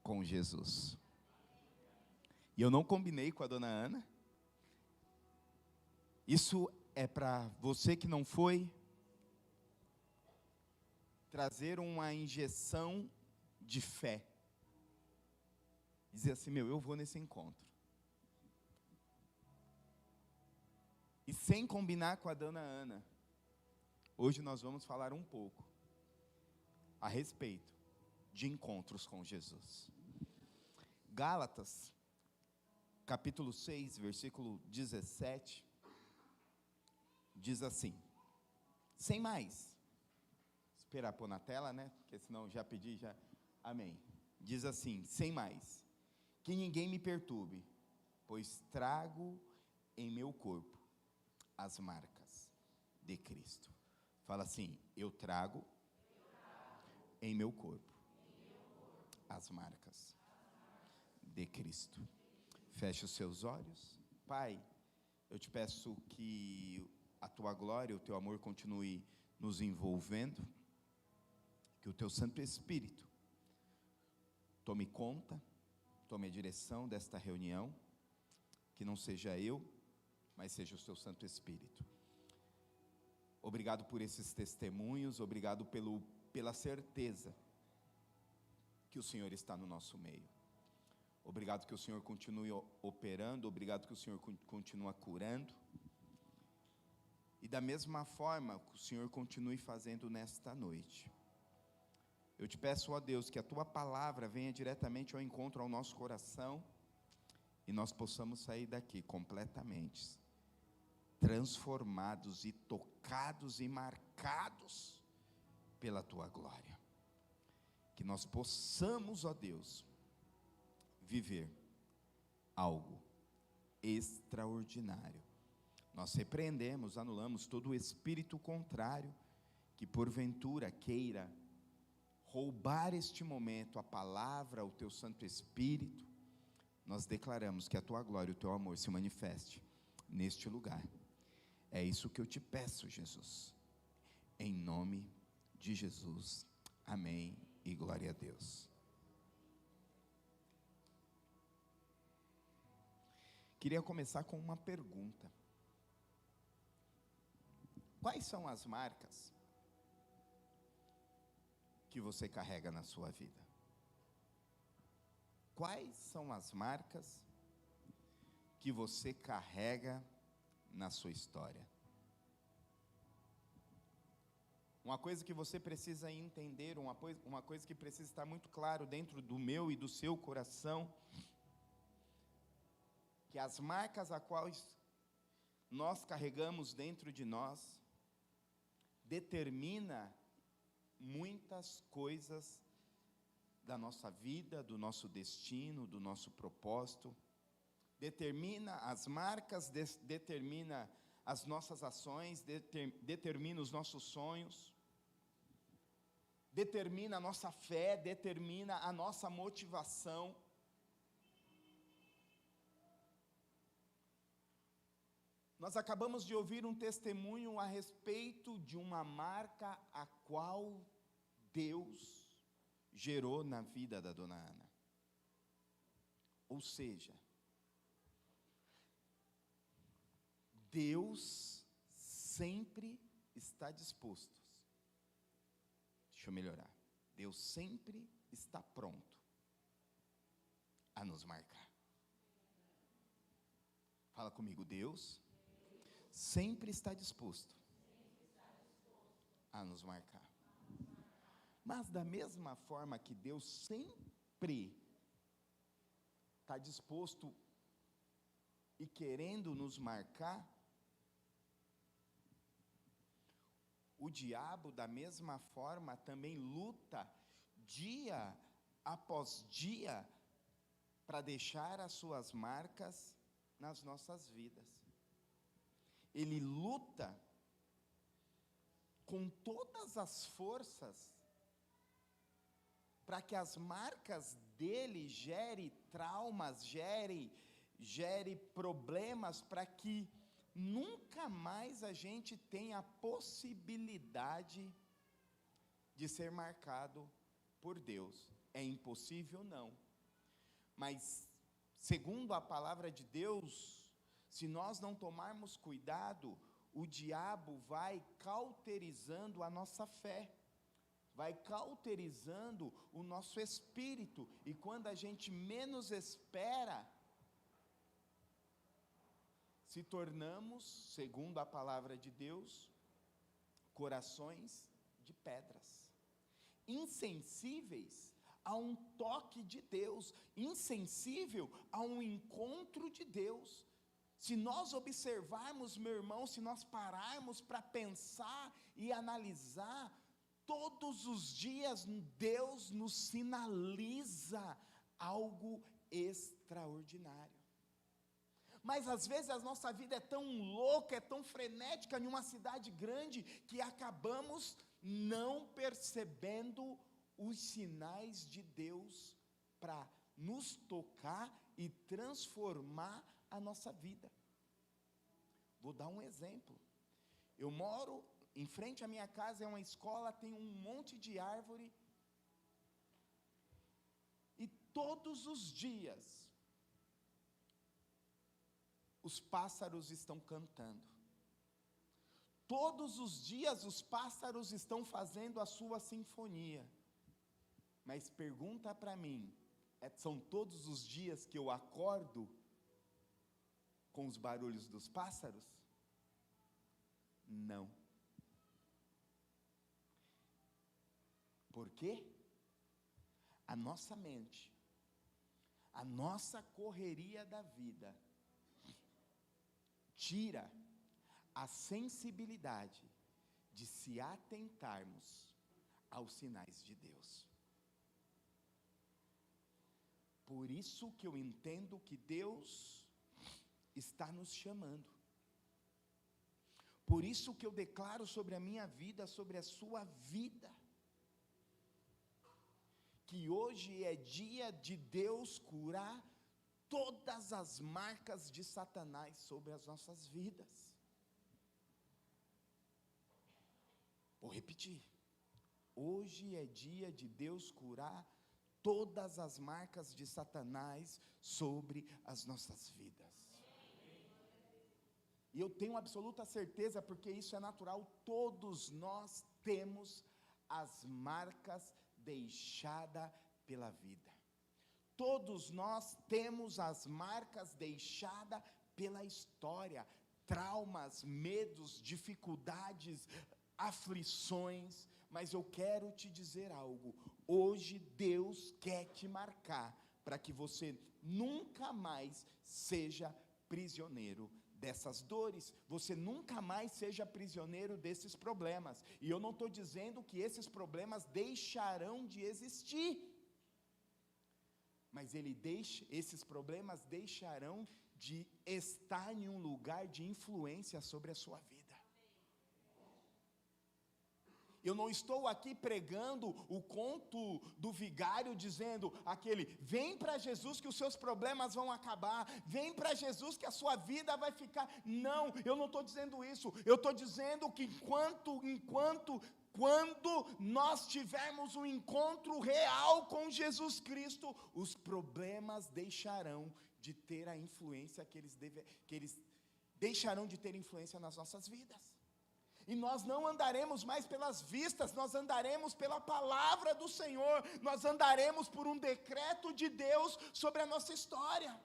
com Jesus. E eu não combinei com a dona Ana. Isso é para você que não foi, trazer uma injeção de fé. Dizer assim, eu vou nesse encontro. E sem combinar com a dona Ana, hoje nós vamos falar um pouco a respeito de encontros com Jesus. Gálatas, capítulo 6, versículo 17, diz assim, sem mais, esperar pôr na tela, né, porque senão já pedi, amém, diz assim, sem mais, que ninguém me perturbe, pois trago em meu corpo as marcas de Cristo. Fala assim, eu trago em meu corpo as marcas de Cristo. Feche os seus olhos. Pai, eu te peço que a tua glória, o teu amor continue nos envolvendo, que o teu Santo Espírito tome conta, tome a direção desta reunião, que não seja eu, mas seja o teu Santo Espírito. Obrigado por esses testemunhos, obrigado pela certeza que o Senhor está no nosso meio. Obrigado que o Senhor continue operando, obrigado que o Senhor continue curando. E da mesma forma que o Senhor continue fazendo nesta noite. Eu te peço, ó Deus, que a tua palavra venha diretamente ao encontro ao nosso coração e nós possamos sair daqui completamente transformados e tocados e marcados pela tua glória. Que nós possamos, ó Deus, viver algo extraordinário. Nós repreendemos, anulamos todo o espírito contrário que porventura queira roubar este momento, a palavra, o teu Santo Espírito. Nós declaramos que a tua glória, o teu amor se manifeste neste lugar. É isso que eu te peço, Jesus, em nome de Jesus, amém e glória a Deus. Queria começar com uma pergunta. Quais são as marcas que você carrega na sua vida? Quais são as marcas que você carrega na sua história? Uma coisa que você precisa entender, uma coisa que precisa estar muito claro dentro do meu e do seu coração, que as marcas a quais nós carregamos dentro de nós, determina muitas coisas da nossa vida, do nosso destino, do nosso propósito. Determina as marcas, determina as nossas ações, determina os nossos sonhos, determina a nossa fé, determina a nossa motivação. Nós acabamos de ouvir um testemunho a respeito de uma marca a qual Deus gerou na vida da dona Ana. Ou seja, Deus sempre está disposto. Deixa eu melhorar. Deus sempre está pronto a nos marcar. Fala comigo, Deus sempre está disposto a nos marcar. Mas da mesma forma que Deus sempre está disposto e querendo nos marcar, o diabo da mesma forma também luta dia após dia para deixar as suas marcas nas nossas vidas. Ele luta com todas as forças para que as marcas dele gere traumas, gere problemas, para que nunca mais a gente tenha a possibilidade de ser marcado por Deus. É impossível? Não, Mas, segundo a palavra de Deus, se nós não tomarmos cuidado, o diabo vai cauterizando a nossa fé, vai cauterizando o nosso espírito, e quando a gente menos espera, se tornamos, segundo a palavra de Deus, corações de pedras, insensíveis a um toque de Deus, insensível a um encontro de Deus. Se nós observarmos, meu irmão, se nós pararmos para pensar e analisar, todos os dias Deus nos sinaliza algo extraordinário. Mas às vezes a nossa vida é tão louca, é tão frenética em uma cidade grande, que acabamos não percebendo os sinais de Deus para nos tocar e transformar a nossa vida. Vou dar um exemplo. Eu moro em frente à minha casa, é uma escola, tem um monte de árvore, e todos os dias os pássaros estão cantando. Todos os dias os pássaros estão fazendo a sua sinfonia. Mas pergunta para mim, são todos os dias que eu acordo com os barulhos dos pássaros? Não. Por quê? A nossa mente, a nossa correria da vida, tira a sensibilidade de se atentarmos aos sinais de Deus. Por isso que eu entendo que Deus está nos chamando. Por isso que eu declaro sobre a minha vida, sobre a sua vida, que hoje é dia de Deus curar todas as marcas de Satanás sobre as nossas vidas. Vou repetir. Hoje é dia de Deus curar todas as marcas de Satanás sobre as nossas vidas. E eu tenho absoluta certeza, porque isso é natural, todos nós temos as marcas deixadas pela vida. Todos nós temos as marcas deixadas pela história, traumas, medos, dificuldades, aflições, mas eu quero te dizer algo, hoje Deus quer te marcar, para que você nunca mais seja prisioneiro dessas dores, você nunca mais seja prisioneiro desses problemas, e eu não estou dizendo que esses problemas deixarão de existir, mas esses problemas deixarão de estar em um lugar de influência sobre a sua vida. Eu não estou aqui pregando o conto do vigário, dizendo vem para Jesus que os seus problemas vão acabar, vem para Jesus que a sua vida vai ficar. Não, eu não estou dizendo isso. Eu estou dizendo que quando nós tivermos um encontro real com Jesus Cristo, os problemas deixarão de ter a influência que eles deixarão de ter influência nas nossas vidas. E nós não andaremos mais pelas vistas, nós andaremos pela palavra do Senhor, nós andaremos por um decreto de Deus sobre a nossa história.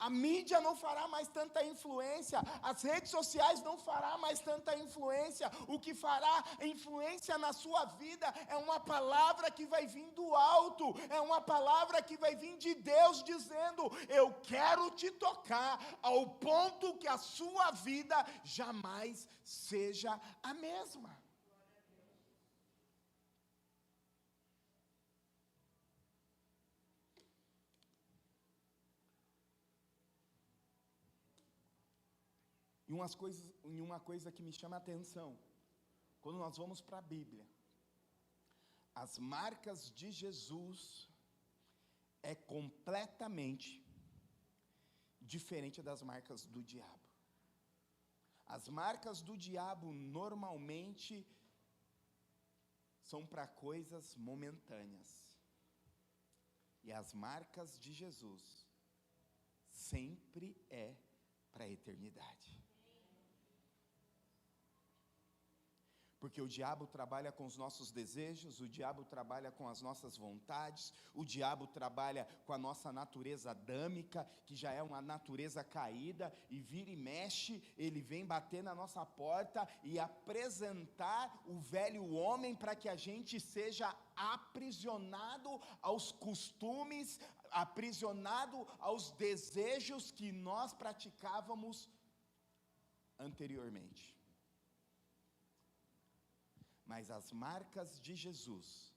A mídia não fará mais tanta influência, as redes sociais não fará mais tanta influência, o que fará influência na sua vida é uma palavra que vai vir do alto, é uma palavra que vai vir de Deus dizendo, eu quero te tocar, ao ponto que a sua vida jamais seja a mesma. E uma coisa que me chama a atenção, quando nós vamos para a Bíblia, as marcas de Jesus é completamente diferente das marcas do diabo. As marcas do diabo normalmente são para coisas momentâneas. E as marcas de Jesus sempre é para a eternidade. Porque o diabo trabalha com os nossos desejos, o diabo trabalha com as nossas vontades, o diabo trabalha com a nossa natureza adâmica, que já é uma natureza caída, e vira e mexe, ele vem bater na nossa porta e apresentar o velho homem para que a gente seja aprisionado aos costumes, aprisionado aos desejos que nós praticávamos anteriormente. Mas as marcas de Jesus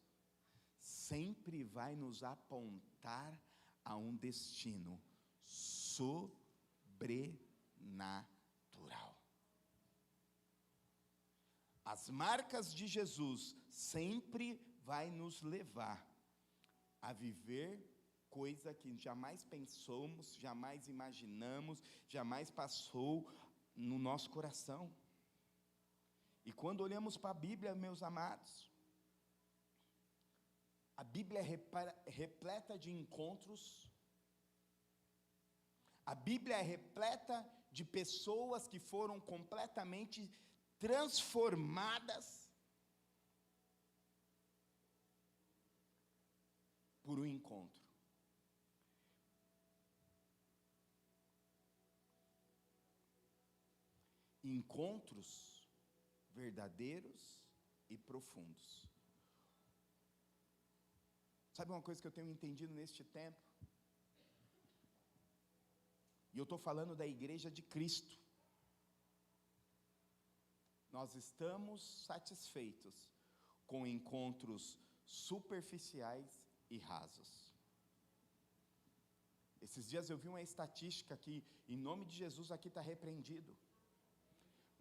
sempre vai nos apontar a um destino sobrenatural. As marcas de Jesus sempre vai nos levar a viver coisa que jamais pensamos, jamais imaginamos, jamais passou no nosso coração. E quando olhamos para a Bíblia, meus amados, a Bíblia é repleta de encontros, a Bíblia é repleta de pessoas que foram completamente transformadas por um encontro. Encontros verdadeiros e profundos. Sabe uma coisa que eu tenho entendido neste tempo? E eu estou falando da igreja de Cristo. Nós estamos satisfeitos com encontros superficiais e rasos. Esses dias eu vi uma estatística que, em nome de Jesus, aqui está repreendido.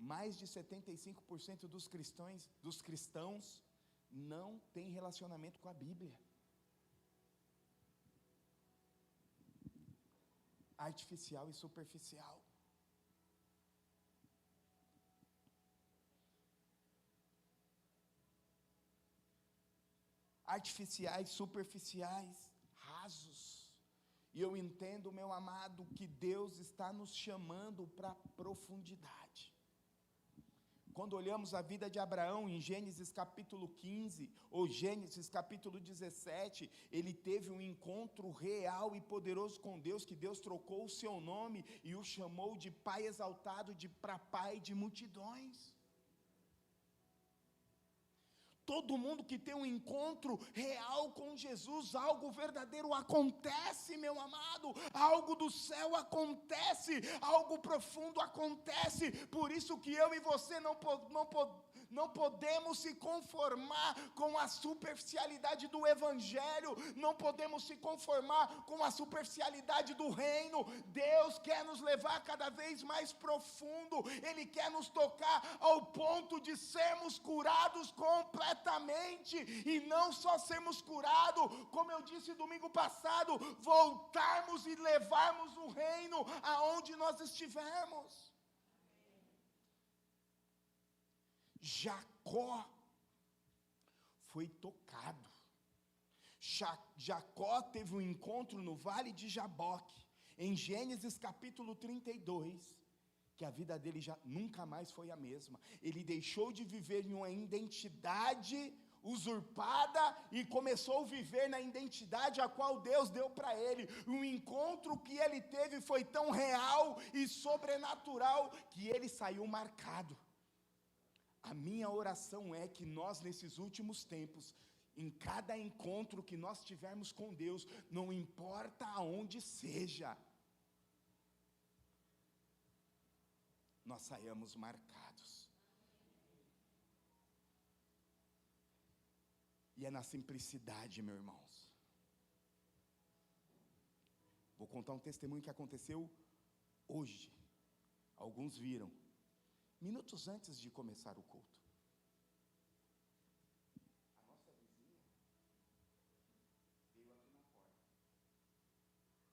Mais de 75% dos cristãos não têm relacionamento com a Bíblia. Artificial e superficial. Artificiais, superficiais, rasos. E eu entendo, meu amado, que Deus está nos chamando para profundidade. Quando olhamos a vida de Abraão em Gênesis capítulo 15, ou Gênesis capítulo 17, ele teve um encontro real e poderoso com Deus, que Deus trocou o seu nome e o chamou de pai exaltado, para pai de multidões. Todo mundo que tem um encontro real com Jesus, algo verdadeiro acontece, meu amado, algo do céu acontece, algo profundo acontece. Por isso que eu e você não podemos se conformar com a superficialidade do evangelho, não podemos se conformar com a superficialidade do reino. Deus quer nos levar cada vez mais profundo, Ele quer nos tocar ao ponto de sermos curados completamente, e não só sermos curados, como eu disse domingo passado, voltarmos e levarmos o reino aonde nós estivermos. Jacó foi tocado. Jacó teve um encontro no vale de Jaboque, em Gênesis capítulo 32, que a vida dele já nunca mais foi a mesma. Ele deixou de viver em uma identidade usurpada e começou a viver na identidade a qual Deus deu para ele. O encontro que ele teve foi tão real e sobrenatural que ele saiu marcado. A minha oração é que nós, nesses últimos tempos, em cada encontro que nós tivermos com Deus, não importa aonde seja, nós saiamos marcados. E é na simplicidade, meus irmãos. Vou contar um testemunho que aconteceu hoje. Alguns viram, minutos antes de começar o culto. A nossa vizinha veio aqui na porta.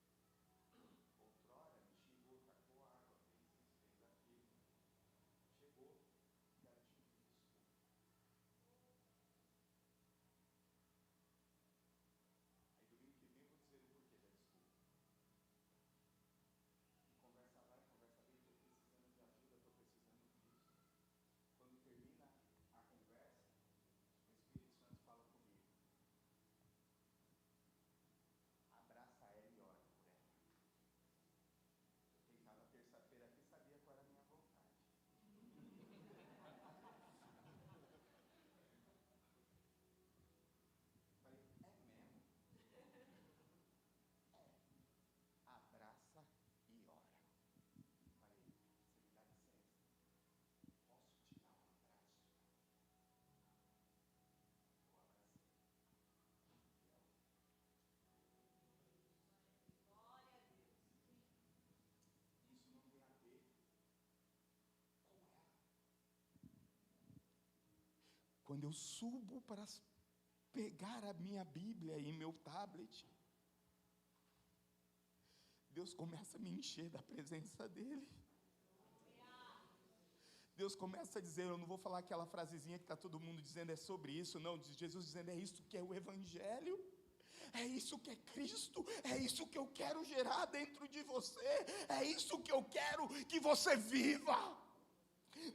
Outrora chegou, tacou água, fez isso, fez aquilo. Chegou, gatinho piscou. Aí domingo que vem eu vou dizer quando eu subo para pegar a minha Bíblia e meu tablet, Deus começa a me encher da presença dEle. Deus começa a dizer, eu não vou falar aquela frasezinha que está todo mundo dizendo, é sobre isso, não, Jesus dizendo, é isso que é o Evangelho, é isso que é Cristo, é isso que eu quero gerar dentro de você, é isso que eu quero que você viva.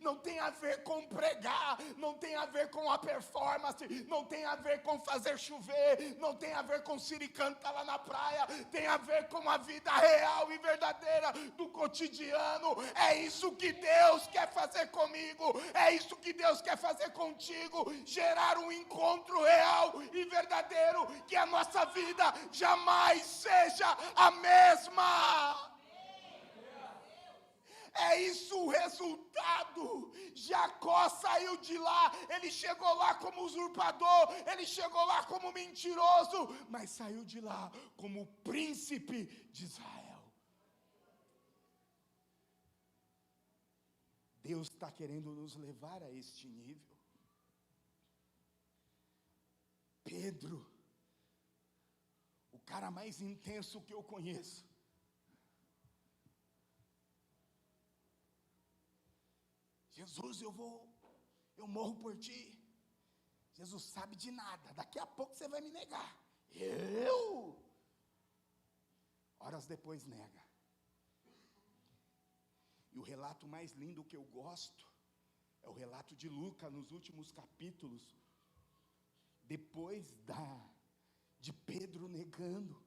Não tem a ver com pregar, não tem a ver com a performance, não tem a ver com fazer chover, não tem a ver com siricanta lá na praia, tem a ver com a vida real e verdadeira do cotidiano. É isso que Deus quer fazer comigo, é isso que Deus quer fazer contigo, gerar um encontro real e verdadeiro, que a nossa vida jamais seja a mesma. É isso o resultado. Jacó saiu de lá, ele chegou lá como usurpador, ele chegou lá como mentiroso, mas saiu de lá como príncipe de Israel. Deus está querendo nos levar a este nível. Pedro, o cara mais intenso que eu conheço, Jesus, eu morro por ti. Jesus sabe de nada, daqui a pouco você vai me negar. Eu? Horas depois nega. E o relato mais lindo que eu gosto é o relato de Lucas nos últimos capítulos, depois de Pedro negando.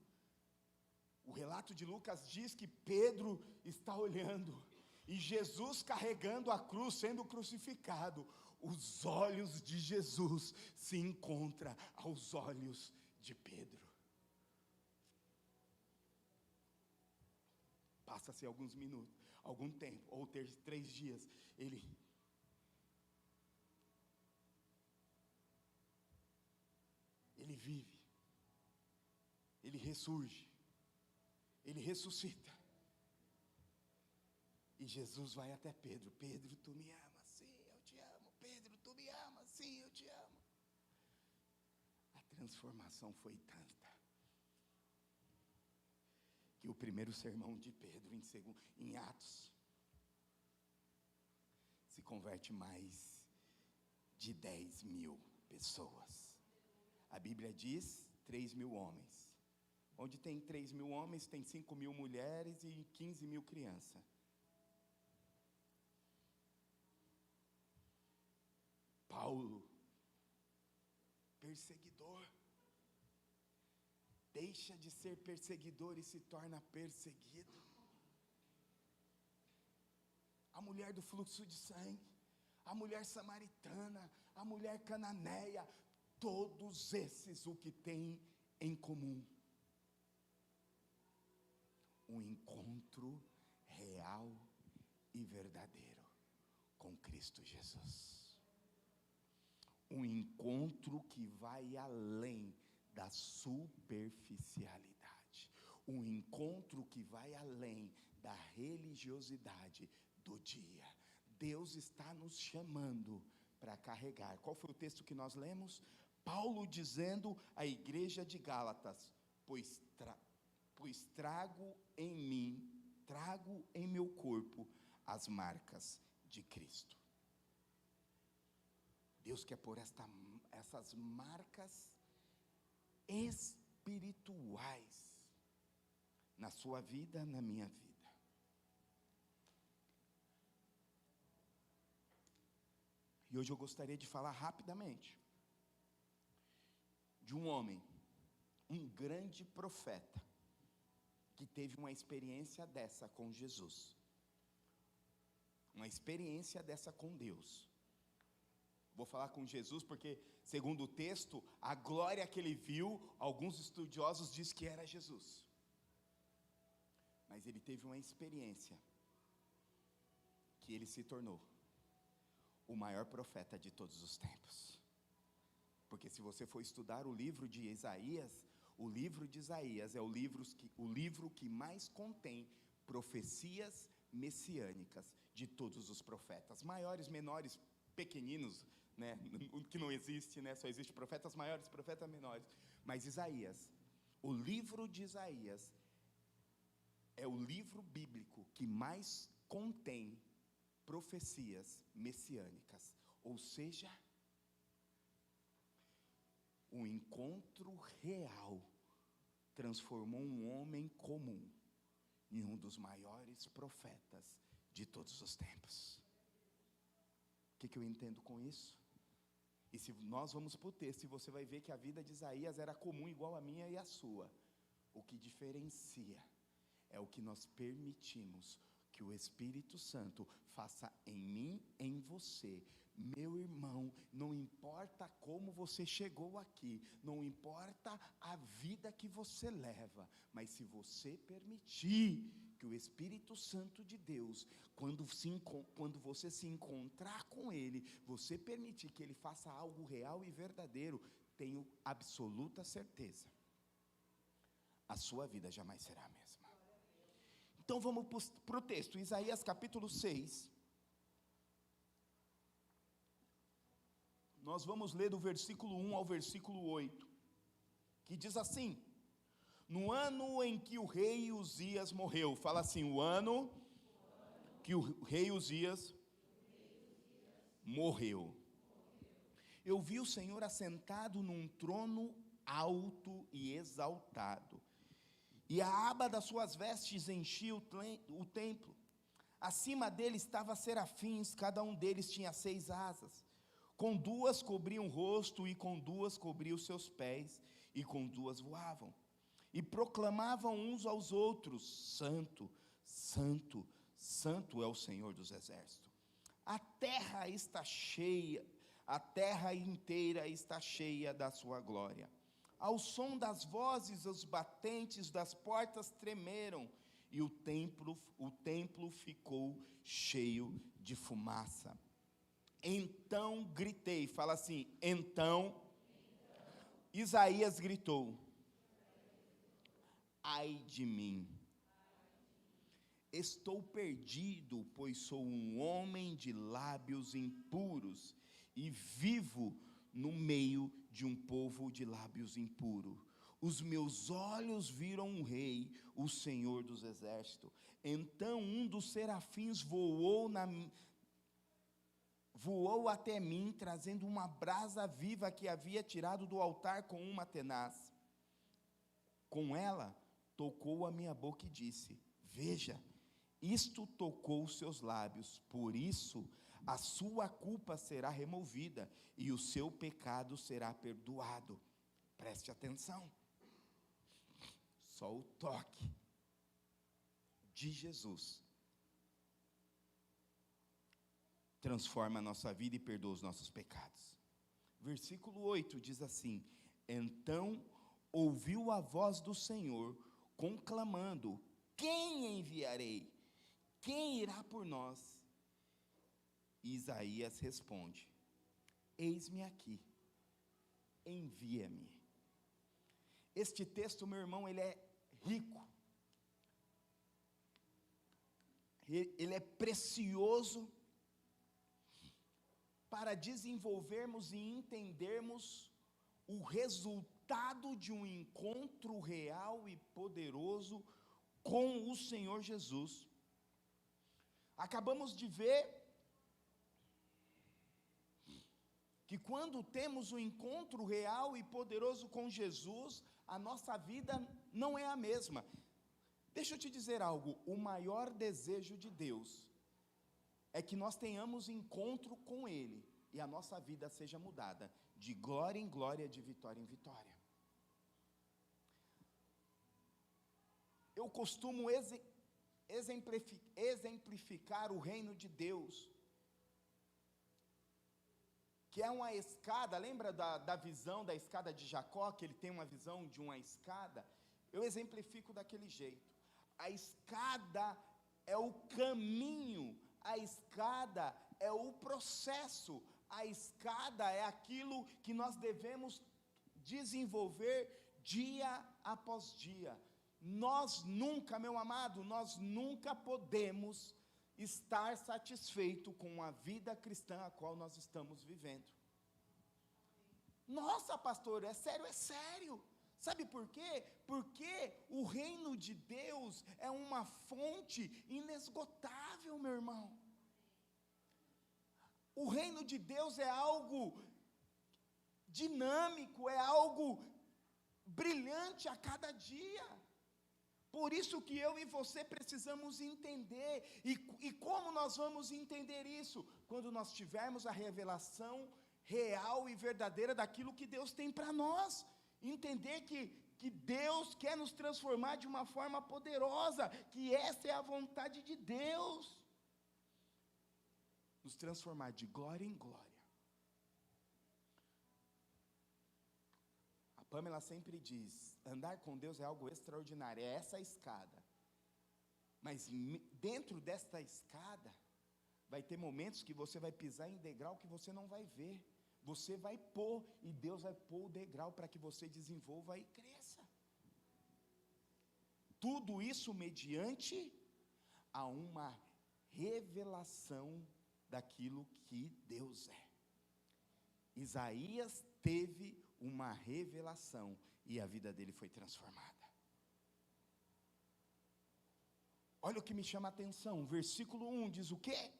O relato de Lucas diz que Pedro está olhando, e Jesus carregando a cruz, sendo crucificado, os olhos de Jesus se encontram aos olhos de Pedro. Passa-se alguns minutos, algum tempo, ou 3 dias, ele vive, ele ressurge, ele ressuscita. E Jesus vai até Pedro. Pedro, tu me amas? Sim, eu te amo. Pedro, tu me amas? Sim, eu te amo. A transformação foi tanta que o primeiro sermão de Pedro em Atos se converte mais de 10.000 pessoas. A Bíblia diz 3.000 homens. Onde tem 3.000 homens, tem 5.000 mulheres e 15.000 crianças. Paulo, perseguidor, deixa de ser perseguidor e se torna perseguido. A mulher do fluxo de sangue, a mulher samaritana, a mulher cananeia, todos esses o que têm em comum? Um encontro real e verdadeiro com Cristo Jesus. Um encontro que vai além da superficialidade. Um encontro que vai além da religiosidade do dia. Deus está nos chamando para carregar. Qual foi o texto que nós lemos? Paulo dizendo à igreja de Gálatas: pois trago em meu corpo as marcas de Cristo. Deus quer pôr essas marcas espirituais na sua vida, na minha vida. E hoje eu gostaria de falar rapidamente de um homem, um grande profeta, que teve uma experiência dessa com Jesus, uma experiência dessa com Deus. Vou falar com Jesus porque, segundo o texto, a glória que ele viu, alguns estudiosos dizem que era Jesus. Mas ele teve uma experiência que ele se tornou o maior profeta de todos os tempos. Porque se você for estudar o livro de Isaías, o livro de Isaías é o livro que mais contém profecias messiânicas de todos os profetas, maiores, menores, pequeninos, né? Que não existe, né? Só existe profetas maiores, profetas menores. Mas Isaías, o livro de Isaías, é o livro bíblico que mais contém profecias messiânicas. Ou seja, o encontro real transformou um homem comum em um dos maiores profetas de todos os tempos. O que eu entendo com isso? E se nós vamos para o texto, você vai ver que a vida de Isaías era comum igual a minha e a sua. O que diferencia é o que nós permitimos que o Espírito Santo faça em mim, em você. Meu irmão, não importa como você chegou aqui, não importa a vida que você leva, mas se você permitir que o Espírito Santo de Deus, quando você se encontrar com Ele, você permitir que Ele faça algo real e verdadeiro, tenho absoluta certeza, a sua vida jamais será a mesma. Então vamos para o texto, Isaías capítulo 6, nós vamos ler do versículo 1 ao versículo 8, que diz assim: no ano em que o rei Uzias morreu, fala assim, o ano que o rei Uzias morreu, eu vi o Senhor assentado num trono alto e exaltado, e a aba das suas vestes enchia o templo, acima dele estavam serafins, cada um deles tinha 6 asas, com 2 cobriam o rosto, e com 2 cobriam os seus pés, e com 2 voavam, e proclamavam uns aos outros: Santo, Santo, Santo é o Senhor dos exércitos. A terra está cheia, a terra inteira está cheia da sua glória. Ao som das vozes, os batentes das portas tremeram, e o templo ficou cheio de fumaça. Então gritei, fala assim, então Isaías gritou: ai de mim, estou perdido, pois sou um homem de lábios impuros, e vivo no meio de um povo de lábios impuros. Os meus olhos viram um rei, o Senhor dos exércitos. Então um dos serafins voou até mim, trazendo uma brasa viva que havia tirado do altar com uma tenaz. Com ela, tocou a minha boca e disse: veja, isto tocou os seus lábios, por isso a sua culpa será removida, e o seu pecado será perdoado. Preste atenção, só o toque de Jesus transforma a nossa vida e perdoa os nossos pecados. Versículo 8 diz assim: então ouviu a voz do Senhor, conclamando: quem enviarei? Quem irá por nós? Isaías responde: eis-me aqui, envia-me. Este texto, meu irmão, ele é rico, ele é precioso, para desenvolvermos e entendermos o resultado de um encontro real e poderoso com o Senhor Jesus. Acabamos de ver que quando temos um encontro real e poderoso com Jesus, a nossa vida não é a mesma. Deixa eu te dizer algo, o maior desejo de Deus é que nós tenhamos encontro com Ele, e a nossa vida seja mudada, de glória em glória, de vitória em vitória. Eu costumo exemplificar o reino de Deus, que é uma escada. Lembra da visão da escada de Jacó, que ele tem uma visão de uma escada? Eu exemplifico daquele jeito. A escada é o caminho, a escada é o processo, a escada é aquilo que nós devemos desenvolver dia após dia. Nós nunca, meu amado, nós nunca podemos estar satisfeito com a vida cristã a qual nós estamos vivendo. Nossa, pastor, é sério, é sério. Sabe por quê? Porque o reino de Deus é uma fonte inesgotável, meu irmão. O reino de Deus é algo dinâmico, é algo brilhante a cada dia. Por isso que eu e você precisamos entender. E como nós vamos entender isso? Quando nós tivermos a revelação real e verdadeira daquilo que Deus tem para nós. Entender que Deus quer nos transformar de uma forma poderosa, que essa é a vontade de Deus. Nos transformar de glória em glória. A Pamela sempre diz, andar com Deus é algo extraordinário, é essa a escada. Mas dentro desta escada, vai ter momentos que você vai pisar em degrau que você não vai ver. Você vai pôr, e Deus vai pôr o degrau para que você desenvolva e cresça. Tudo isso mediante a uma revelação daquilo que Deus é. Isaías teve uma revelação e a vida dele foi transformada. Olha o que me chama a atenção, versículo 1 diz o quê?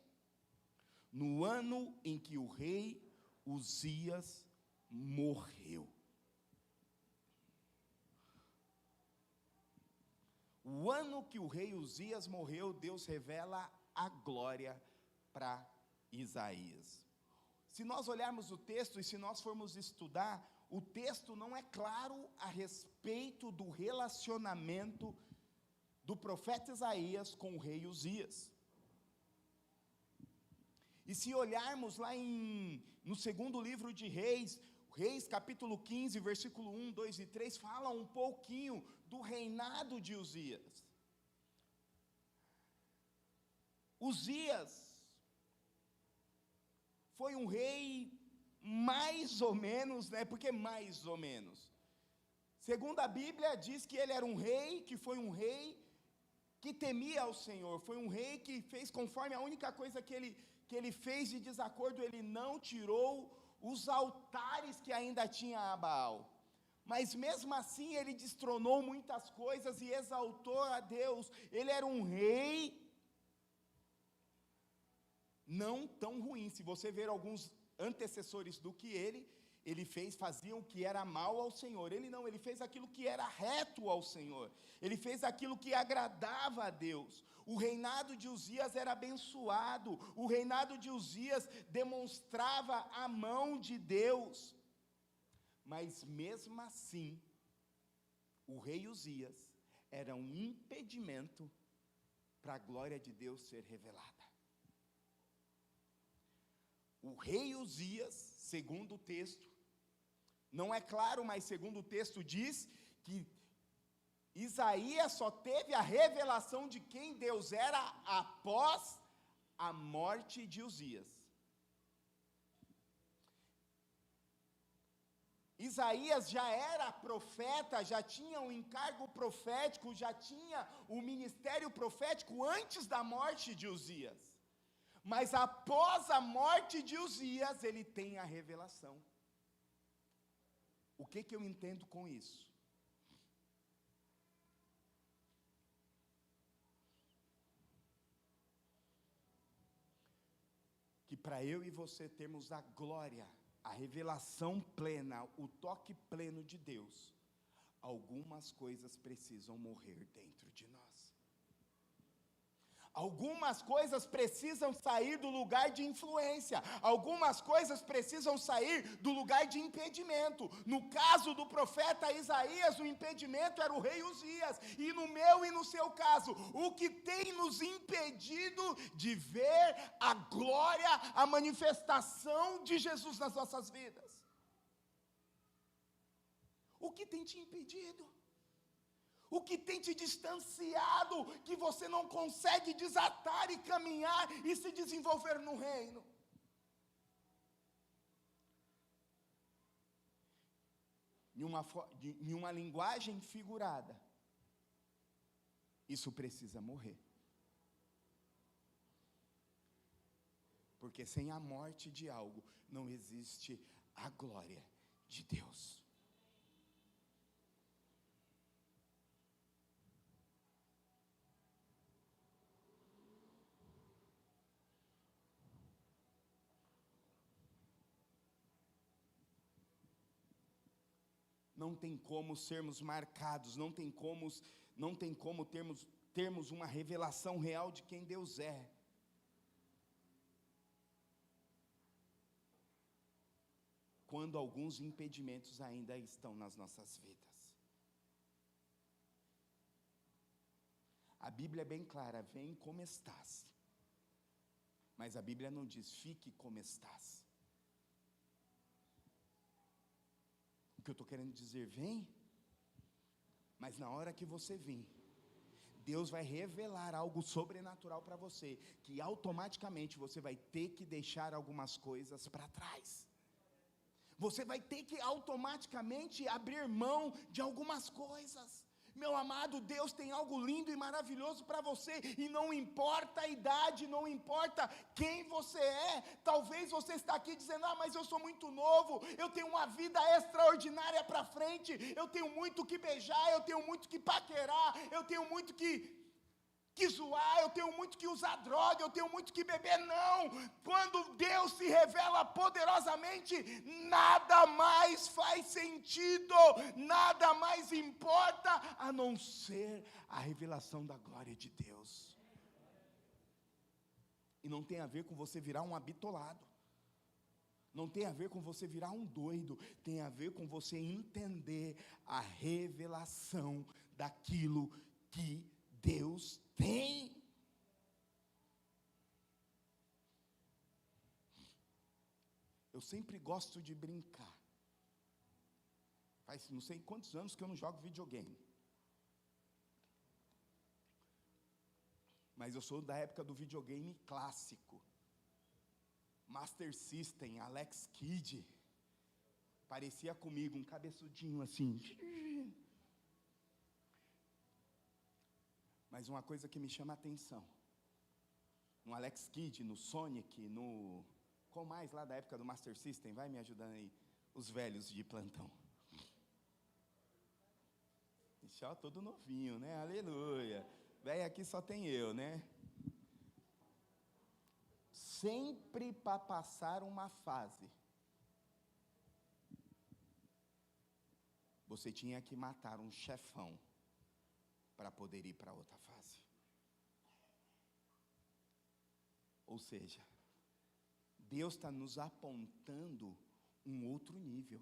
No ano em que o rei Uzias morreu. O ano que o rei Uzias morreu, Deus revela a glória para Isaías. Se nós olharmos o texto e se nós formos estudar, o texto não é claro a respeito do relacionamento do profeta Isaías com o rei Uzias. E se olharmos lá no segundo livro de Reis, capítulo 15, versículo 1, 2 e 3, fala um pouquinho do reinado de Uzias. Uzias foi um rei mais ou menos, porque mais ou menos. Segundo a Bíblia, diz que ele era um rei, que foi um rei que temia ao Senhor, foi um rei que fez conforme a única coisa que ele fez de desacordo, ele não tirou os altares que ainda tinha a Baal. Mas mesmo assim ele destronou muitas coisas e exaltou a Deus. Ele era um rei não tão ruim. Se você ver alguns antecessores do que ele faziam o que era mal ao Senhor. Ele não, ele fez aquilo que era reto ao Senhor. Ele fez aquilo que agradava a Deus. O reinado de Uzias era abençoado. O reinado de Uzias demonstrava a mão de Deus. Mas mesmo assim, o rei Uzias era um impedimento para a glória de Deus ser revelada. O rei Uzias, segundo o texto, não é claro, mas segundo o texto diz que Isaías só teve a revelação de quem Deus era após a morte de Uzias. Isaías já era profeta, já tinha um encargo profético, já tinha o ministério profético antes da morte de Uzias. Mas após a morte de Uzias, ele tem a revelação. O que eu entendo com isso? Que para eu e você termos a glória, a revelação plena, o toque pleno de Deus, algumas coisas precisam morrer dentro de nós. Algumas coisas precisam sair do lugar de influência. Algumas coisas precisam sair do lugar de impedimento. No caso do profeta Isaías, o impedimento era o rei Uzias. E no meu e no seu caso, o que tem nos impedido de ver a glória, a manifestação de Jesus nas nossas vidas? O que tem te impedido? O que tem te distanciado, que você não consegue desatar e caminhar e se desenvolver no reino? Em uma linguagem figurada, isso precisa morrer. Porque sem a morte de algo, não existe a glória. de Deus. Não tem como sermos marcados, não tem como termos uma revelação real de quem Deus é. Quando alguns impedimentos ainda estão nas nossas vidas. A Bíblia é bem clara, vem como estás. Mas a Bíblia não diz, fique como estás. O que eu estou querendo dizer, vem, mas na hora que você vir, Deus vai revelar algo sobrenatural para você, que automaticamente você vai ter que deixar algumas coisas para trás. Você vai ter que automaticamente abrir mão de algumas coisas. Meu amado, Deus tem algo lindo e maravilhoso para você, e não importa a idade, não importa quem você é. Talvez você está aqui dizendo, mas eu sou muito novo, eu tenho uma vida extraordinária para frente, eu tenho muito que beijar, eu tenho muito que paquerar, eu tenho muito que zoar, eu tenho muito que usar droga, eu tenho muito que beber. Não, quando Deus se revela poderosamente, nada mais faz sentido, nada mais importa, a não ser a revelação da glória de Deus. E não tem a ver com você virar um habitolado, não tem a ver com você virar um doido, tem a ver com você entender a revelação daquilo que Deus tem. Eu sempre gosto de brincar. Faz não sei quantos anos que eu não jogo videogame. Mas eu sou da época do videogame clássico. Master System, Alex Kidd. Parecia comigo, um cabeçudinho assim. Mas uma coisa que me chama a atenção, no Alex Kidd, no Sonic, qual mais lá da época do Master System? Vai me ajudando aí, os velhos de plantão. Ixi, ó, todo novinho, né? Aleluia. Velho, aqui só tem eu, né? Sempre para passar uma fase, você tinha que matar um chefão para poder ir para outra fase. Ou seja, Deus está nos apontando um outro nível.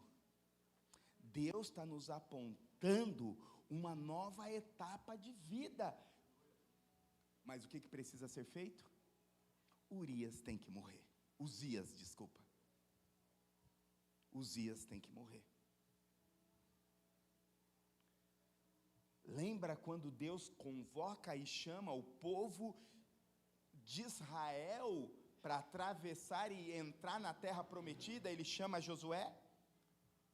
Deus está nos apontando uma nova etapa de vida. Mas o que precisa ser feito? Uzias tem que morrer. Uzias tem que morrer. Lembra quando Deus convoca e chama o povo de Israel para atravessar e entrar na terra prometida? Ele chama Josué.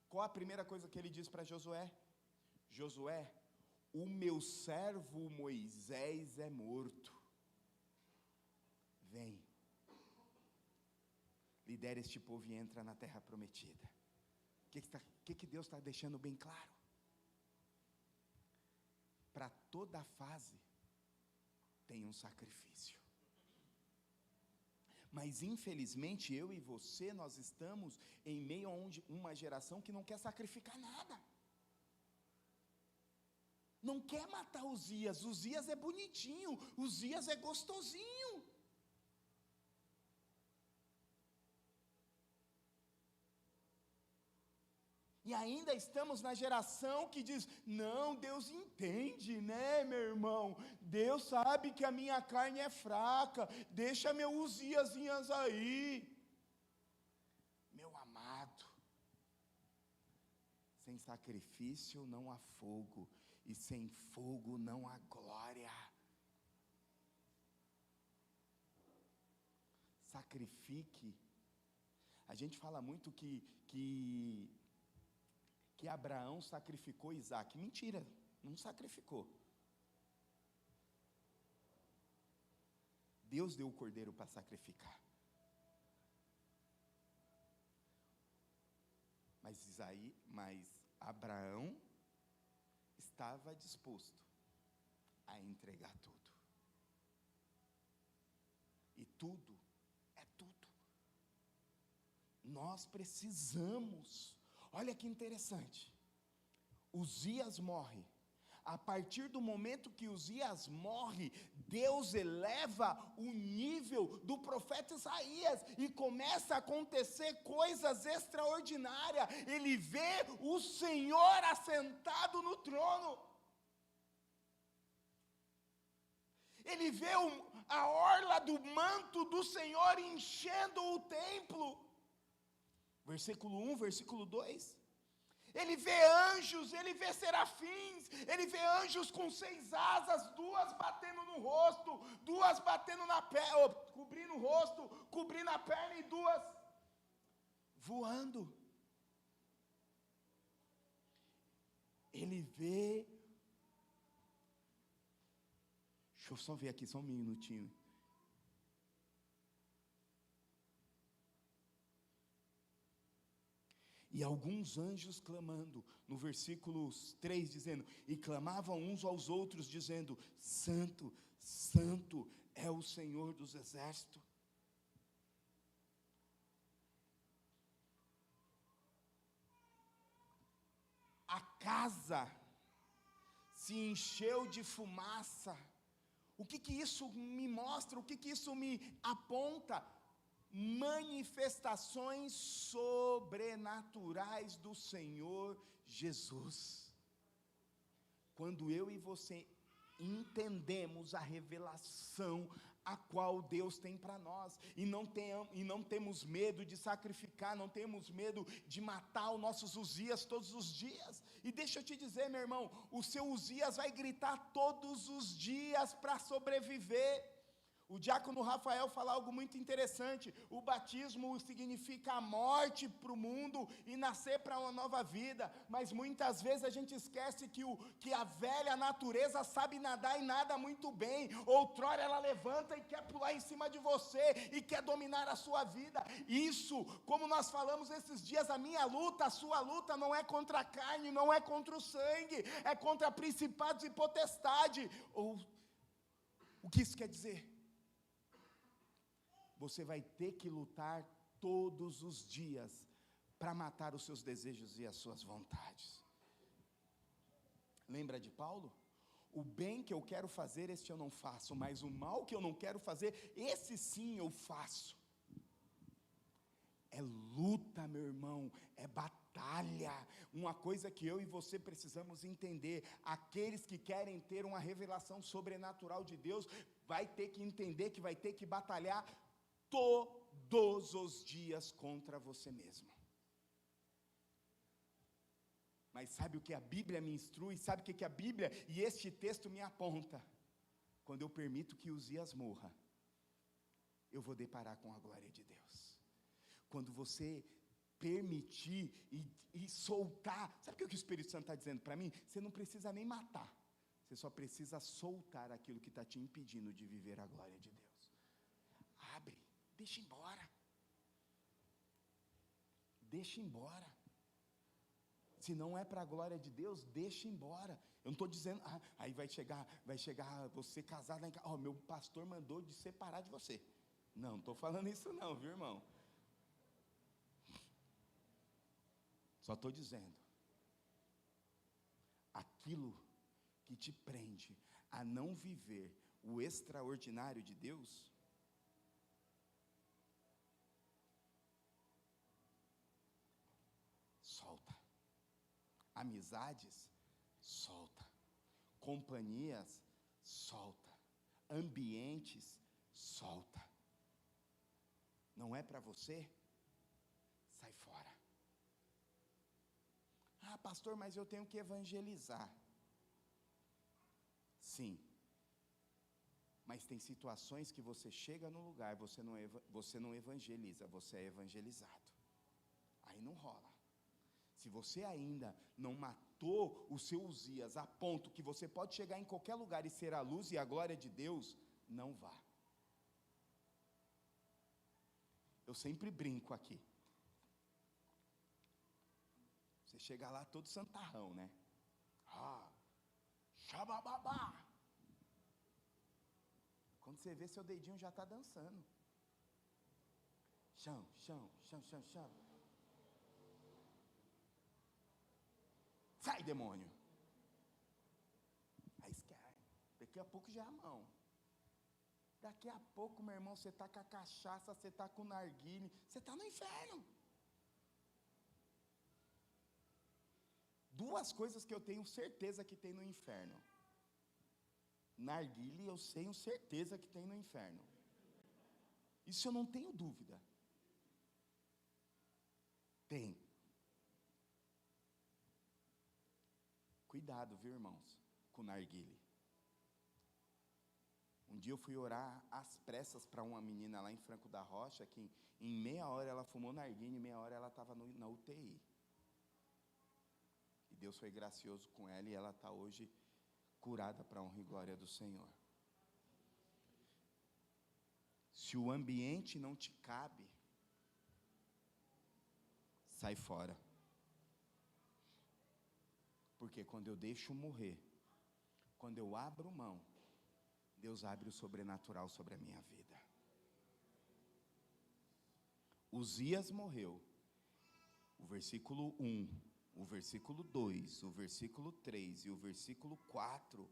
Qual a primeira coisa que ele diz para Josué? Josué, o meu servo Moisés é morto. Vem, lidera este povo e entra na terra prometida. O que Deus está deixando bem claro? Para toda fase tem um sacrifício. Mas infelizmente eu e você, nós estamos em meio a uma geração que não quer sacrificar nada. Não quer matar Uzias. Uzias é bonitinho, Uzias é gostosinho. E ainda estamos na geração que diz, não, Deus entende, né, meu irmão? Deus sabe que a minha carne é fraca, deixa meu Uziazinhas aí. Meu amado, sem sacrifício não há fogo, e sem fogo não há glória. Sacrifique. A gente fala muito que Abraão sacrificou Isaac. Mentira, não sacrificou. Deus deu o cordeiro para sacrificar. Mas Abraão estava disposto a entregar tudo. E tudo é tudo. Nós precisamos. Olha que interessante. Uzias morre. A partir do momento que Uzias morre, Deus eleva o nível do profeta Isaías e começa a acontecer coisas extraordinárias. Ele vê o Senhor assentado no trono. Ele vê a orla do manto do Senhor enchendo o templo. Versículo 1, versículo 2. Ele vê anjos, ele vê serafins, ele vê anjos com 6 asas, 2 batendo no rosto, 2 batendo na perna, cobrindo o rosto, cobrindo a perna e 2 voando. Ele vê. Deixa eu só ver aqui, só um minutinho. E alguns anjos clamando, no versículo 3 dizendo, e clamavam uns aos outros dizendo, Santo, Santo é o Senhor dos exércitos. A casa se encheu de fumaça. O que isso me mostra? O que isso me aponta? Manifestações sobrenaturais do Senhor Jesus. Quando eu e você entendemos a revelação a qual Deus tem para nós, e não temos medo de sacrificar, não temos medo de matar os nossos Uzias todos os dias. E deixa eu te dizer, meu irmão, o seu Uzias vai gritar todos os dias para sobreviver. O diácono Rafael fala algo muito interessante. O batismo significa a morte para o mundo e nascer para uma nova vida. Mas muitas vezes a gente esquece que a velha natureza sabe nadar e nada muito bem. Outrora ela levanta e quer pular em cima de você e quer dominar a sua vida. Isso, como nós falamos esses dias, a minha luta, a sua luta não é contra a carne, não é contra o sangue, é contra principados e potestade. O que isso quer dizer? Você vai ter que lutar todos os dias para matar os seus desejos e as suas vontades. Lembra de Paulo? O bem que eu quero fazer, este eu não faço, mas o mal que eu não quero fazer, esse sim eu faço. É luta, meu irmão, é batalha. Uma coisa que eu e você precisamos entender: aqueles que querem ter uma revelação sobrenatural de Deus, vai ter que entender que vai ter que batalhar todos os dias contra você mesmo. Mas sabe o que a Bíblia me instrui? Sabe o que a Bíblia e este texto me aponta? Quando eu permito que Uzias morra, eu vou deparar com a glória de Deus. Quando você permitir e soltar, sabe o que o Espírito Santo está dizendo para mim? Você não precisa nem matar, você só precisa soltar aquilo que está te impedindo de viver a glória de Deus. Abre. Deixa embora. Deixa embora. Se não é para a glória de Deus, deixa embora. Eu não estou dizendo, aí vai chegar você casado lá em casa, meu pastor mandou de separar de você. Não estou falando isso não, viu, irmão? Só estou dizendo, aquilo que te prende a não viver o extraordinário de Deus, solta. Amizades, solta. Companhias, solta. Ambientes, solta. Não é para você? Sai fora. Pastor, mas eu tenho que evangelizar. Sim. Mas tem situações que você chega no lugar, você não evangeliza, você é evangelizado. Aí não rola. Se você ainda não matou o seu Uzias a ponto que você pode chegar em qualquer lugar e ser a luz e a glória de Deus, não vá. Eu sempre brinco aqui. Você chega lá todo santarrão, né? Xabababá. Quando você vê, seu dedinho já está dançando. Chão, chão, chão, chão, chão. Sai, demônio. Aí esquece. Daqui a pouco já é a mão. Daqui a pouco, meu irmão, você está com a cachaça, você está com o narguile, você está no inferno. Duas coisas que eu tenho certeza que tem no inferno. Narguile, eu tenho certeza que tem no inferno. Isso eu não tenho dúvida. Tem. Cuidado, viu, irmãos, com o narguile. Um dia eu fui orar às pressas para uma menina lá em Franco da Rocha, que em meia hora ela fumou narguile, em meia hora ela estava na UTI. E Deus foi gracioso com ela e ela está hoje curada para a honra e glória do Senhor. Se o ambiente não te cabe, sai fora. Porque quando eu deixo morrer, quando eu abro mão, Deus abre o sobrenatural sobre a minha vida. Uzias morreu. O versículo 1, o versículo 2, o versículo 3 e o versículo 4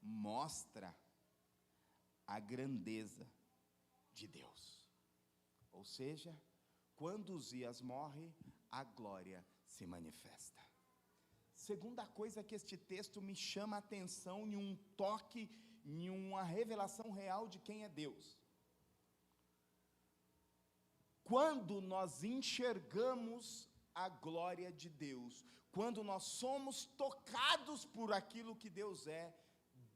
mostra a grandeza de Deus. Ou seja, quando Uzias morre, a glória se manifesta. Segunda coisa que este texto me chama a atenção, em um toque, em uma revelação real de quem é Deus. Quando nós enxergamos a glória de Deus, quando nós somos tocados por aquilo que Deus é,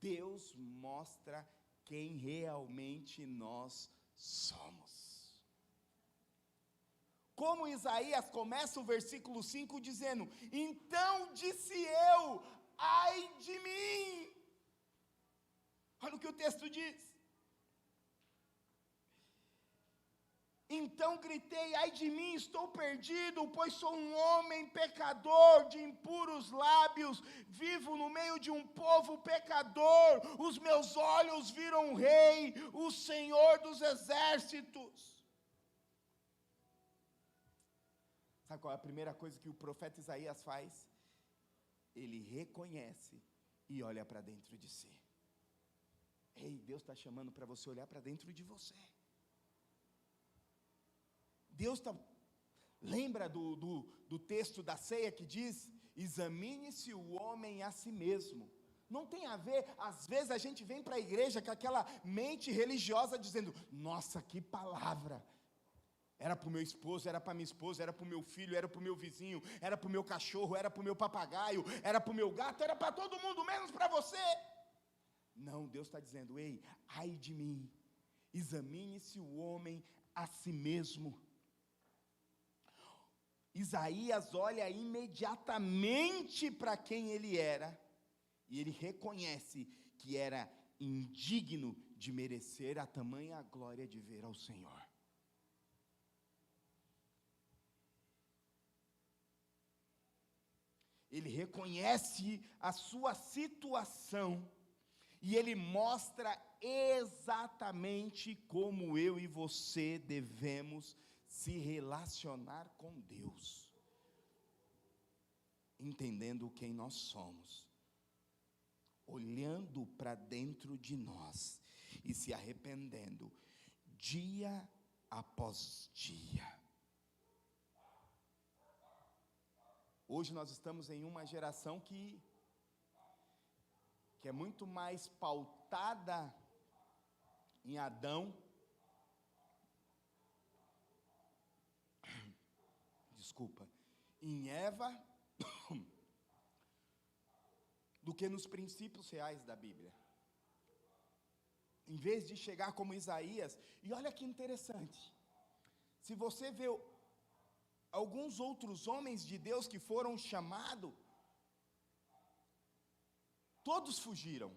Deus mostra quem realmente nós somos. Como Isaías começa o versículo 5 dizendo: então disse eu, ai de mim. Olha o que o texto diz. Então gritei, ai de mim, estou perdido, pois sou um homem pecador, de impuros lábios, vivo no meio de um povo pecador, os meus olhos viram o Rei, o Senhor dos exércitos. Sabe qual é a primeira coisa que o profeta Isaías faz? Ele reconhece e olha para dentro de si. Ei, Deus está chamando para você olhar para dentro de você. Deus está... Lembra do texto da ceia que diz: examine-se o homem a si mesmo. Não tem a ver, às vezes a gente vem para a igreja com aquela mente religiosa dizendo: nossa, que palavra! Era para o meu esposo, era para minha esposa, era para o meu filho, era para o meu vizinho, era para o meu cachorro, era para o meu papagaio, era para o meu gato, era para todo mundo, menos para você. Não, Deus está dizendo: ei, ai de mim, examine-se o homem a si mesmo. Isaías olha imediatamente para quem ele era, e ele reconhece que era indigno de merecer a tamanha glória de ver ao Senhor. Ele reconhece a sua situação, e ele mostra exatamente como eu e você devemos se relacionar com Deus, entendendo quem nós somos, olhando para dentro de nós e se arrependendo dia após dia. Hoje nós estamos em uma geração que é muito mais pautada em Adão, em Eva, do que nos princípios reais da Bíblia. Em vez de chegar como Isaías, e olha que interessante, se você vê alguns outros homens de Deus que foram chamados, todos fugiram,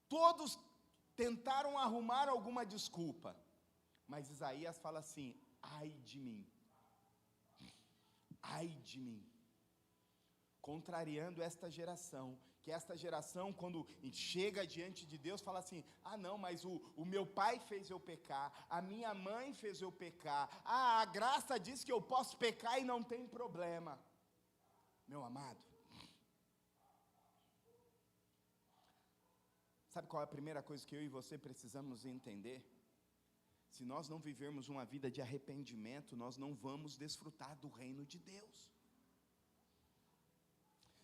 todos tentaram arrumar alguma desculpa, mas Isaías fala assim: ai de mim, ai de mim, contrariando esta geração, que esta geração, quando chega diante de Deus, fala assim: ah não, mas o meu pai fez eu pecar, a minha mãe fez eu pecar, a graça diz que eu posso pecar e não tem problema. Meu amado, sabe qual é a primeira coisa que eu e você precisamos entender? Se nós não vivermos uma vida de arrependimento, nós não vamos desfrutar do reino de Deus.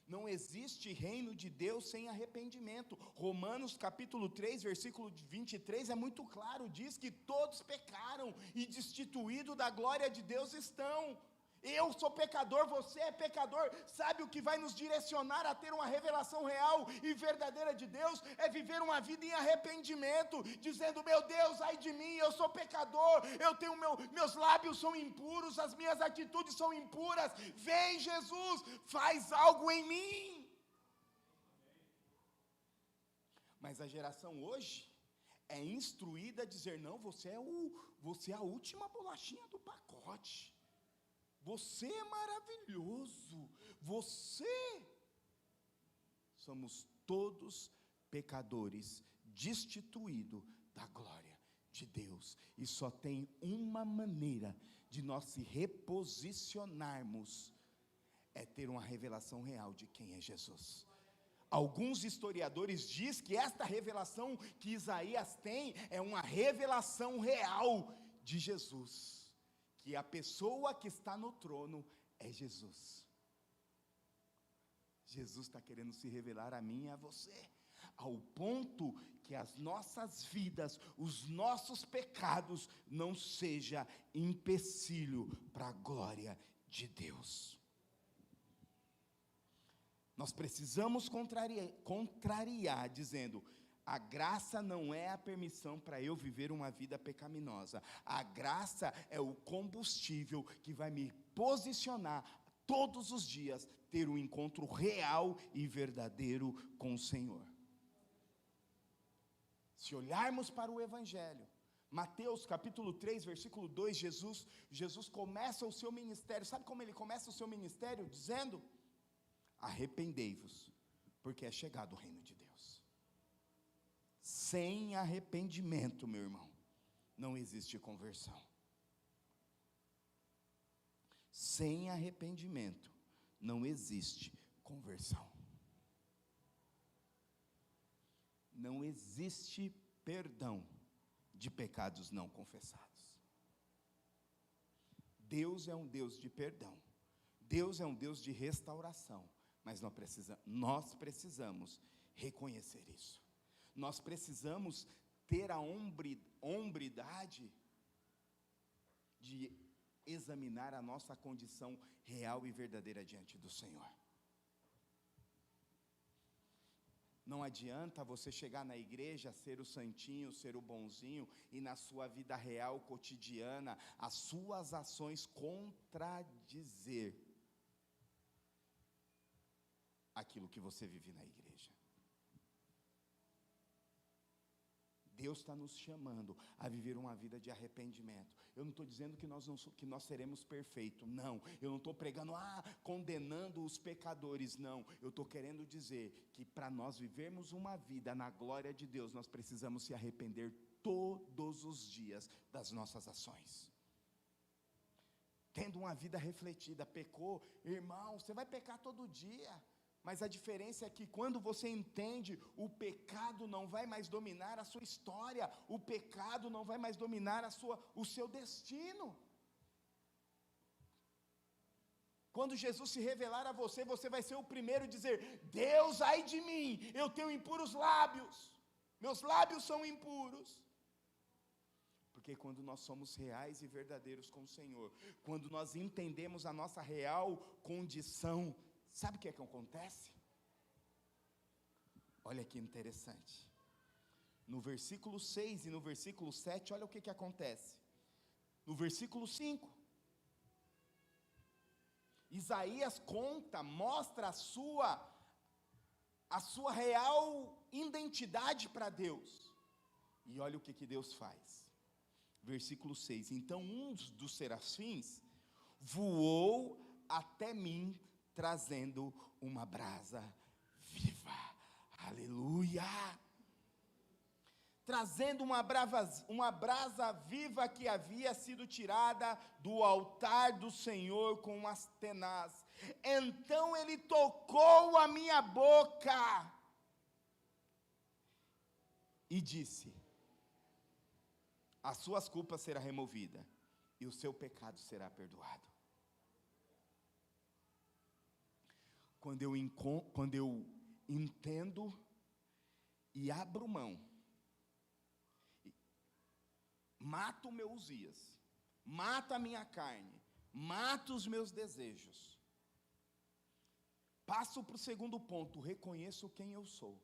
Não existe reino de Deus sem arrependimento. Romanos capítulo 3, versículo 23 é muito claro, diz que todos pecaram e destituídos da glória de Deus estão. Eu sou pecador, você é pecador. Sabe o que vai nos direcionar a ter uma revelação real e verdadeira de Deus? É viver uma vida em arrependimento, dizendo: meu Deus, ai de mim, eu sou pecador, eu tenho meus lábios são impuros, as minhas atitudes são impuras. Vem Jesus, faz algo em mim. Mas a geração hoje é instruída a dizer: não, você é a última bolachinha do pacote. Você é maravilhoso, somos todos pecadores, destituídos da glória de Deus, e só tem uma maneira de nós se reposicionarmos, é ter uma revelação real de quem é Jesus. Alguns historiadores dizem que esta revelação que Isaías tem, é uma revelação real de Jesus, que a pessoa que está no trono é Jesus. Jesus está querendo se revelar a mim e a você, ao ponto que as nossas vidas, os nossos pecados, não seja empecilho para a glória de Deus. Nós precisamos contrariar, dizendo: a graça não é a permissão para eu viver uma vida pecaminosa. A graça é o combustível que vai me posicionar todos os dias, ter um encontro real e verdadeiro com o Senhor. Se olharmos para o Evangelho, Mateus capítulo 3, versículo 2, Jesus começa o seu ministério. Sabe como ele começa o seu ministério? Dizendo: arrependei-vos, porque é chegado o reino de Deus. Sem arrependimento, meu irmão, não existe conversão. Sem arrependimento, não existe conversão. Não existe perdão de pecados não confessados. Deus é um Deus de perdão. Deus é um Deus de restauração. Mas nós precisamos reconhecer isso. Nós precisamos ter a hombridade de examinar a nossa condição real e verdadeira diante do Senhor. Não adianta você chegar na igreja, ser o santinho, ser o bonzinho, e na sua vida real, cotidiana, as suas ações contradizer aquilo que você vive na igreja. Deus está nos chamando a viver uma vida de arrependimento. Eu não estou dizendo que nós seremos perfeitos, não. Eu não estou pregando, condenando os pecadores, não. Eu estou querendo dizer que para nós vivermos uma vida na glória de Deus, nós precisamos se arrepender todos os dias das nossas ações. Tendo uma vida refletida, pecou, irmão, você vai pecar todo dia. Mas a diferença é que quando você entende, o pecado não vai mais dominar a sua história, o pecado não vai mais dominar o seu destino. Quando Jesus se revelar a você, você vai ser o primeiro a dizer: Deus, ai de mim, eu tenho impuros lábios, meus lábios são impuros. Porque quando nós somos reais e verdadeiros com o Senhor, quando nós entendemos a nossa real condição, sabe o que é que acontece? Olha que interessante. No versículo 6 e no versículo 7, olha o que acontece. No versículo 5, Isaías mostra a sua real identidade para Deus. E olha o que Deus faz. Versículo 6, então um dos serafins voou até mim, trazendo uma brasa viva. Aleluia! Trazendo uma brasa viva que havia sido tirada do altar do Senhor com as tenaz. Então ele tocou a minha boca e disse: as suas culpas serão removidas e o seu pecado será perdoado. Quando eu entendo e abro mão, mato o meu Uzias, mato a minha carne, mato os meus desejos, passo para o segundo ponto, reconheço quem eu sou.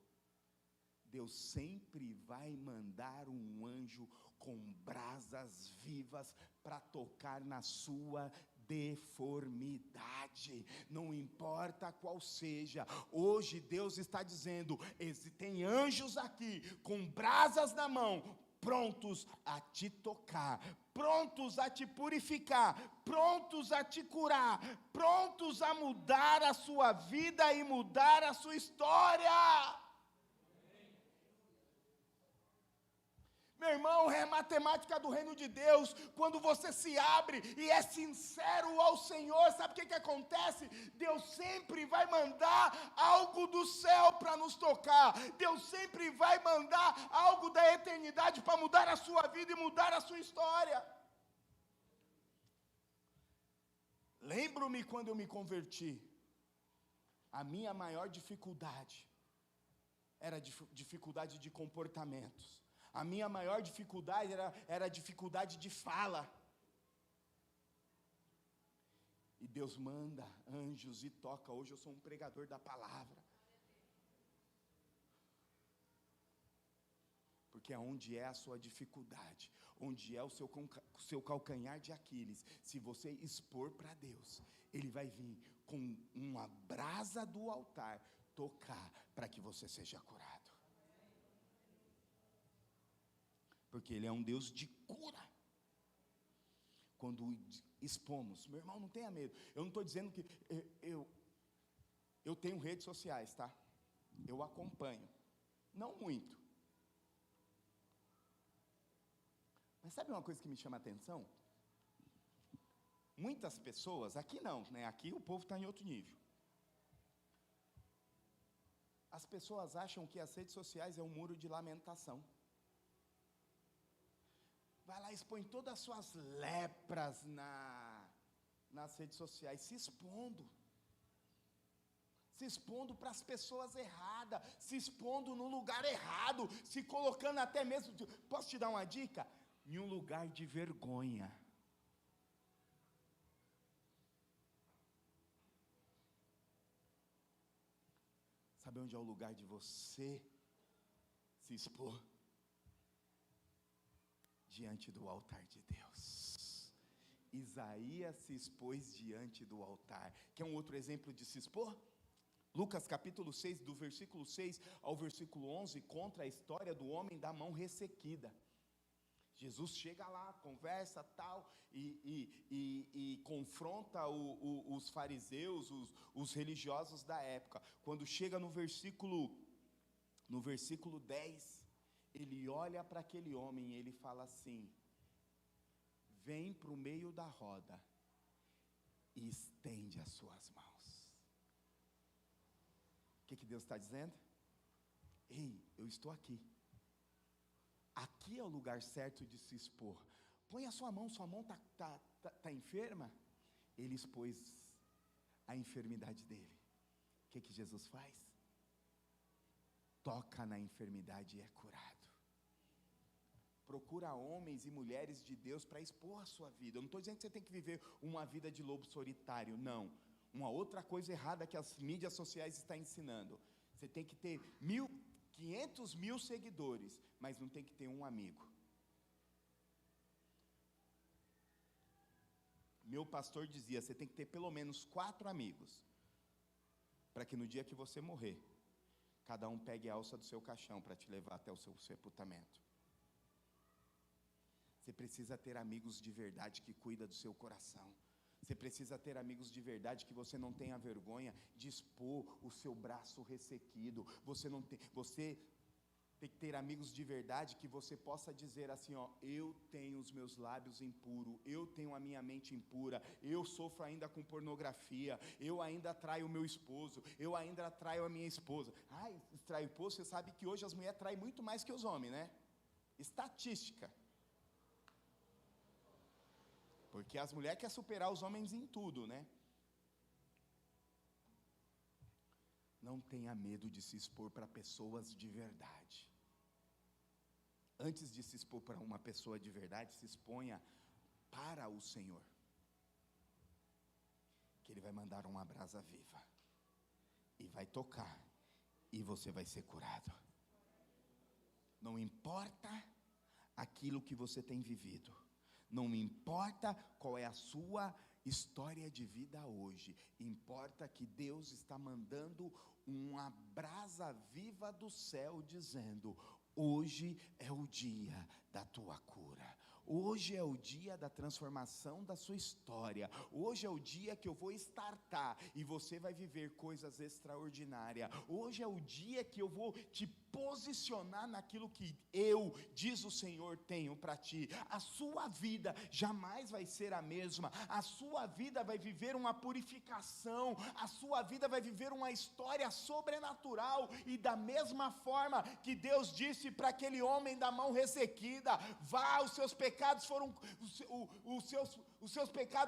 Deus sempre vai mandar um anjo com brasas vivas para tocar na sua deformidade, não importa qual seja. Hoje Deus está dizendo: tem anjos aqui com brasas na mão, prontos a te tocar, prontos a te purificar, prontos a te curar, prontos a mudar a sua vida e mudar a sua história. Meu irmão, é matemática do reino de Deus. Quando você se abre e é sincero ao Senhor, sabe o que acontece? Deus sempre vai mandar algo do céu para nos tocar. Deus sempre vai mandar algo da eternidade para mudar a sua vida e mudar a sua história. Lembro-me quando eu me converti, a minha maior dificuldade era dificuldade de comportamentos. A minha maior dificuldade era a dificuldade de fala. E Deus manda anjos e toca. Hoje eu sou um pregador da palavra. Porque aonde é a sua dificuldade, onde é o seu calcanhar de Aquiles, se você expor para Deus, Ele vai vir com uma brasa do altar, tocar para que você seja curado. Porque Ele é um Deus de cura. Quando expomos, meu irmão, não tenha medo. Eu não estou dizendo que eu tenho redes sociais, tá? Eu acompanho, não muito. Mas sabe uma coisa que me chama a atenção? Muitas pessoas, aqui não, né? Aqui o povo está em outro nível. As pessoas acham que as redes sociais é um muro de lamentação. Vai lá e expõe todas as suas lepras nas redes sociais, se expondo para as pessoas erradas, se expondo no lugar errado, se colocando até mesmo, posso te dar uma dica? Em um lugar de vergonha. Sabe onde é o lugar de você se expor? Diante do altar de Deus. Isaías se expôs diante do altar. Quer um outro exemplo de se expor? Lucas capítulo 6, do versículo 6 ao versículo 11, conta a história do homem da mão ressequida. Jesus chega lá, conversa tal, e confronta os fariseus, os religiosos da época. Quando chega no versículo 10, ele olha para aquele homem e ele fala assim: vem para o meio da roda e estende as suas mãos. O que Deus está dizendo? Ei, eu estou aqui. Aqui é o lugar certo de se expor. Põe a sua mão está enferma? Ele expôs a enfermidade dele. O que Jesus faz? Toca na enfermidade e é curado. Procura homens e mulheres de Deus para expor a sua vida. Eu não estou dizendo que você tem que viver uma vida de lobo solitário, não. Uma outra coisa errada que as mídias sociais estão ensinando: você tem que ter 500 mil seguidores, mas não tem que ter um amigo. Meu pastor dizia: você tem que ter pelo menos 4 amigos, para que no dia que você morrer, cada um pegue a alça do seu caixão para te levar até o seu sepultamento. Você precisa ter amigos de verdade que cuidam do seu coração. Você precisa ter amigos de verdade, que você não tenha vergonha de expor o seu braço ressequido. Você tem que ter amigos de verdade, que você possa dizer assim, ó: eu tenho os meus lábios impuros, eu tenho a minha mente impura, eu sofro ainda com pornografia, eu ainda traio o meu esposo, eu ainda traio a minha esposa. Traio o esposo, você sabe que hoje as mulheres traem muito mais que os homens, né? Estatística. Porque as mulheres querem superar os homens em tudo, né? Não tenha medo de se expor para pessoas de verdade. Antes de se expor para uma pessoa de verdade, se exponha para o Senhor, que Ele vai mandar uma brasa viva, e vai tocar, e você vai ser curado. Não importa aquilo que você tem vivido, não importa qual é a sua história de vida hoje, importa que Deus está mandando uma brasa viva do céu, dizendo: hoje é o dia da tua cura. Hoje é o dia da transformação da sua história. Hoje é o dia que eu vou startar e você vai viver coisas extraordinárias. Hoje é o dia que eu vou te posicionar naquilo que eu, diz o Senhor, tenho para ti. A sua vida jamais vai ser a mesma. A sua vida vai viver uma purificação. A sua vida vai viver uma história sobrenatural. E da mesma forma que Deus disse para aquele homem da mão ressequida: vá, os seus pecados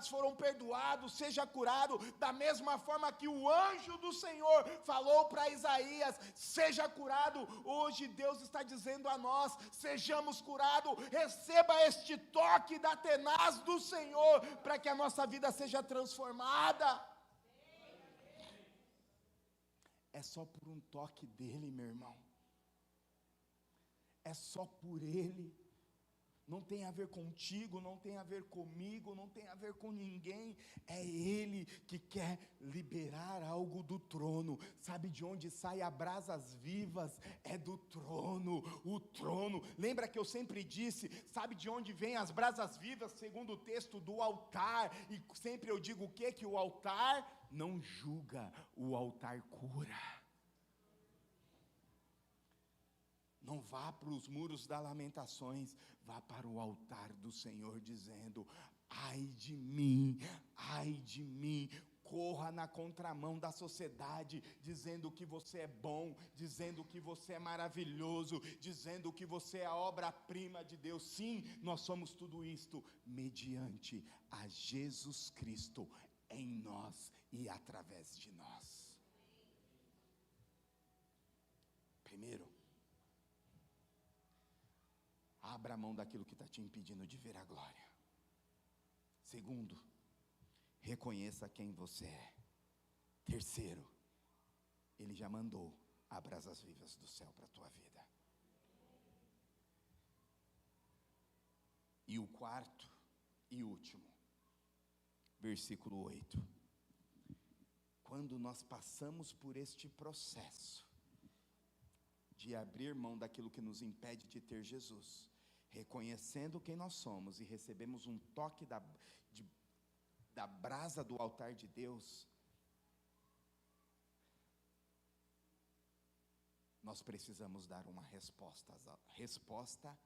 foram perdoados, seja curado. Da mesma forma que o anjo do Senhor falou para Isaías: seja curado. Hoje Deus está dizendo a nós: sejamos curados. Receba este toque da tenaz do Senhor, para que a nossa vida seja transformada. É só por um toque dele, meu irmão. É só por ele. Não tem a ver contigo, não tem a ver comigo, não tem a ver com ninguém. É Ele que quer liberar algo do trono. Sabe de onde saem as brasas vivas? É do trono. O trono, lembra que eu sempre disse, sabe de onde vêm as brasas vivas? Segundo o texto, do altar. E sempre eu digo o quê? Que o altar não julga, o altar cura. Não vá para os muros das lamentações, vá para o altar do Senhor, dizendo: ai de mim, corra na contramão da sociedade, dizendo que você é bom, dizendo que você é maravilhoso, dizendo que você é a obra-prima de Deus. Sim, nós somos tudo isto, mediante a Jesus Cristo em nós e através de nós. Primeiro, abra a mão daquilo que está te impedindo de ver a glória. Segundo, reconheça quem você é. Terceiro, Ele já mandou as brasas vivas do céu para a tua vida. E o quarto e último, versículo 8. Quando nós passamos por este processo de abrir mão daquilo que nos impede de ter Jesus, reconhecendo quem nós somos e recebemos um toque da brasa do altar de Deus, nós precisamos dar uma resposta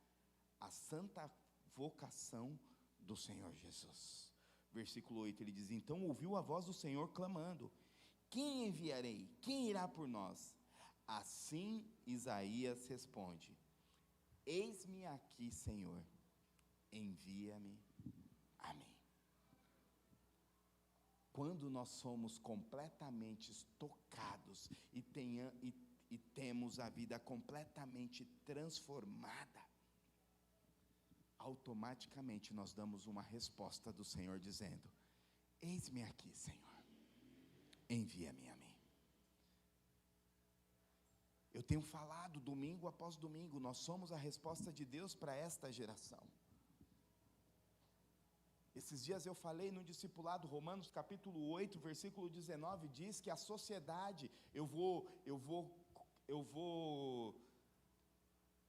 à santa vocação do Senhor Jesus. Versículo 8, ele diz: então ouviu a voz do Senhor clamando: quem enviarei? Quem irá por nós? Assim Isaías responde: eis-me aqui, Senhor, envia-me a mim. Quando nós somos completamente tocados e temos a vida completamente transformada, automaticamente nós damos uma resposta do Senhor dizendo: eis-me aqui, Senhor, envia-me a mim. Eu tenho falado domingo após domingo, nós somos a resposta de Deus para esta geração. Esses dias eu falei no discipulado, Romanos capítulo 8, versículo 19, diz que a sociedade, eu vou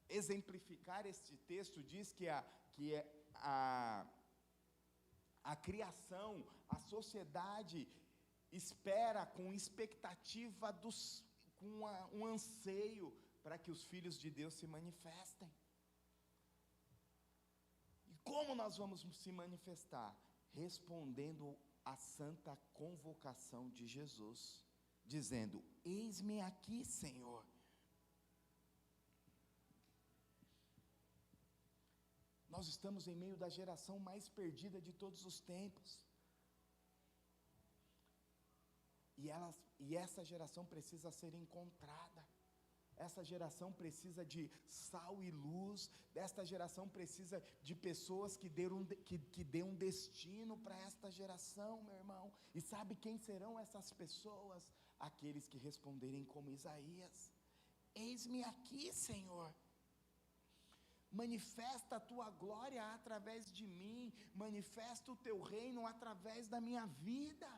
exemplificar este texto, diz que a A criação, a sociedade espera com expectativa, um anseio para que os filhos de Deus se manifestem. E como nós vamos se manifestar? Respondendo à santa convocação de Jesus, dizendo: eis-me aqui, Senhor. Nós estamos em meio da geração mais perdida de todos os tempos. E essa geração precisa ser encontrada. Essa geração precisa de sal e luz. Esta geração precisa de pessoas que dê um destino para esta geração, meu irmão. E sabe quem serão essas pessoas? Aqueles que responderem como Isaías: eis-me aqui, Senhor. Manifesta a tua glória através de mim, manifesta o teu reino através da minha vida.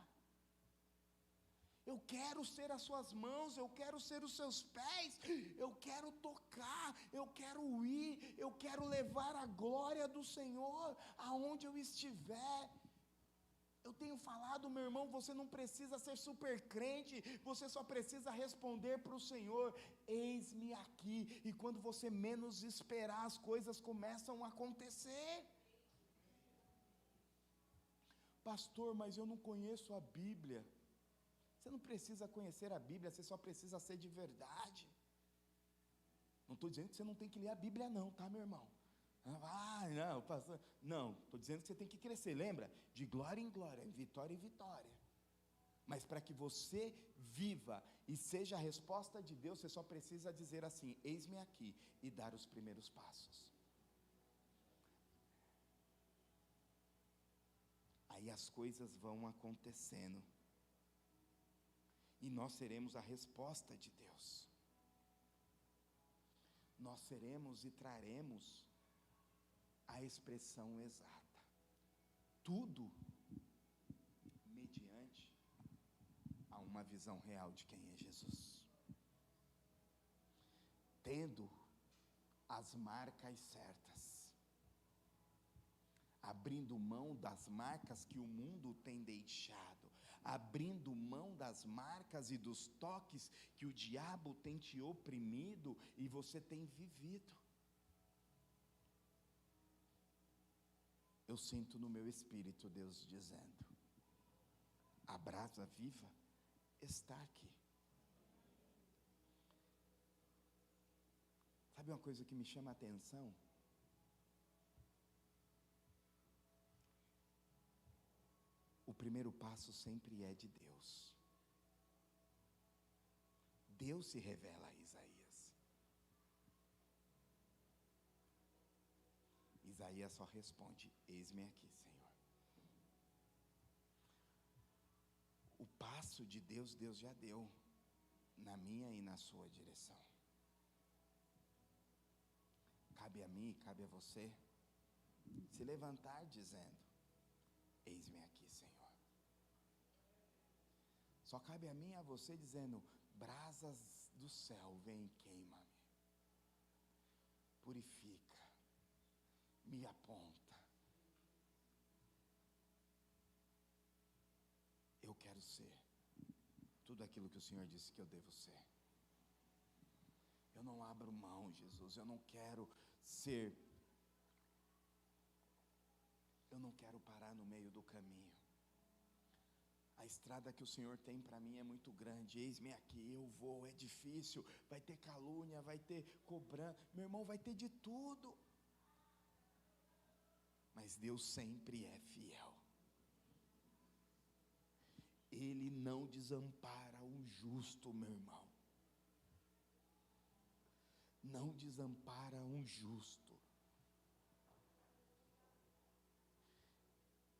Eu quero ser as suas mãos, eu quero ser os seus pés, eu quero tocar, eu quero ir, eu quero levar a glória do Senhor aonde eu estiver. Eu tenho falado, meu irmão, você não precisa ser super crente, você só precisa responder para o Senhor: eis-me aqui. E quando você menos esperar, as coisas começam a acontecer. Pastor, mas eu não conheço a Bíblia. Você não precisa conhecer a Bíblia, você só precisa ser de verdade. Não estou dizendo que você não tem que ler a Bíblia não, tá, meu irmão? Não, pastor, não, estou dizendo que você tem que crescer, lembra? De glória em glória, em vitória em vitória. Mas para que você viva e seja a resposta de Deus, você só precisa dizer assim: eis-me aqui, e dar os primeiros passos. Aí as coisas vão acontecendo, e nós seremos a resposta de Deus. Nós seremos e traremos a expressão exata. Tudo mediante a uma visão real de quem é Jesus. Tendo as marcas certas. Abrindo mão das marcas que o mundo tem deixado. Abrindo mão das marcas e dos toques que o diabo tem te oprimido e você tem vivido. Eu sinto no meu espírito Deus dizendo: a brasa viva está aqui. Sabe uma coisa que me chama a atenção? O primeiro passo sempre é de Deus. Deus se revela a Isaías. Isaías só responde: eis-me aqui, Senhor. O passo de Deus, Deus já deu, na minha e na sua direção. Cabe a mim e cabe a você se levantar dizendo: eis-me aqui, Senhor. Só cabe a mim e a você dizendo: brasas do céu, vem e queima-me, purifica, me aponta. Eu quero ser tudo aquilo que o Senhor disse que eu devo ser. Eu não abro mão, Jesus, eu não quero ser, eu não quero parar no meio do caminho. A estrada que o Senhor tem para mim é muito grande. Eis-me aqui, eu vou, é difícil, vai ter calúnia, vai ter cobrança, meu irmão, vai ter de tudo. Mas Deus sempre é fiel. Ele não desampara o justo, meu irmão. Não desampara um justo.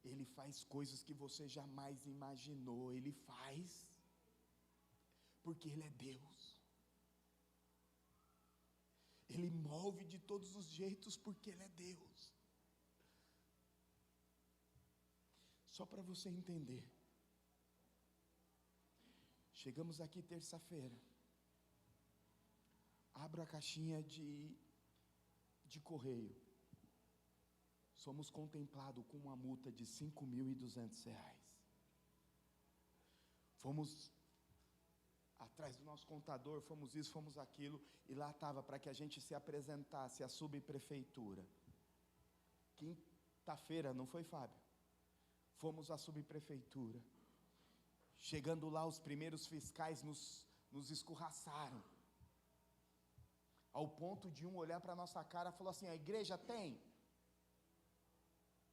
Ele faz coisas que você jamais imaginou. Ele faz, porque Ele é Deus. Ele move de todos os jeitos, porque Ele é Deus. Só para você entender, chegamos aqui terça-feira, abro a caixinha de correio, somos contemplados com uma multa de R$5.200. Fomos atrás do nosso contador, fomos isso, fomos aquilo, e lá estava para que a gente se apresentasse à subprefeitura. Quinta-feira, não foi, Fábio? Fomos à subprefeitura. Chegando lá, os primeiros fiscais nos escorraçaram, ao ponto de um olhar para a nossa cara e falou assim: a igreja tem?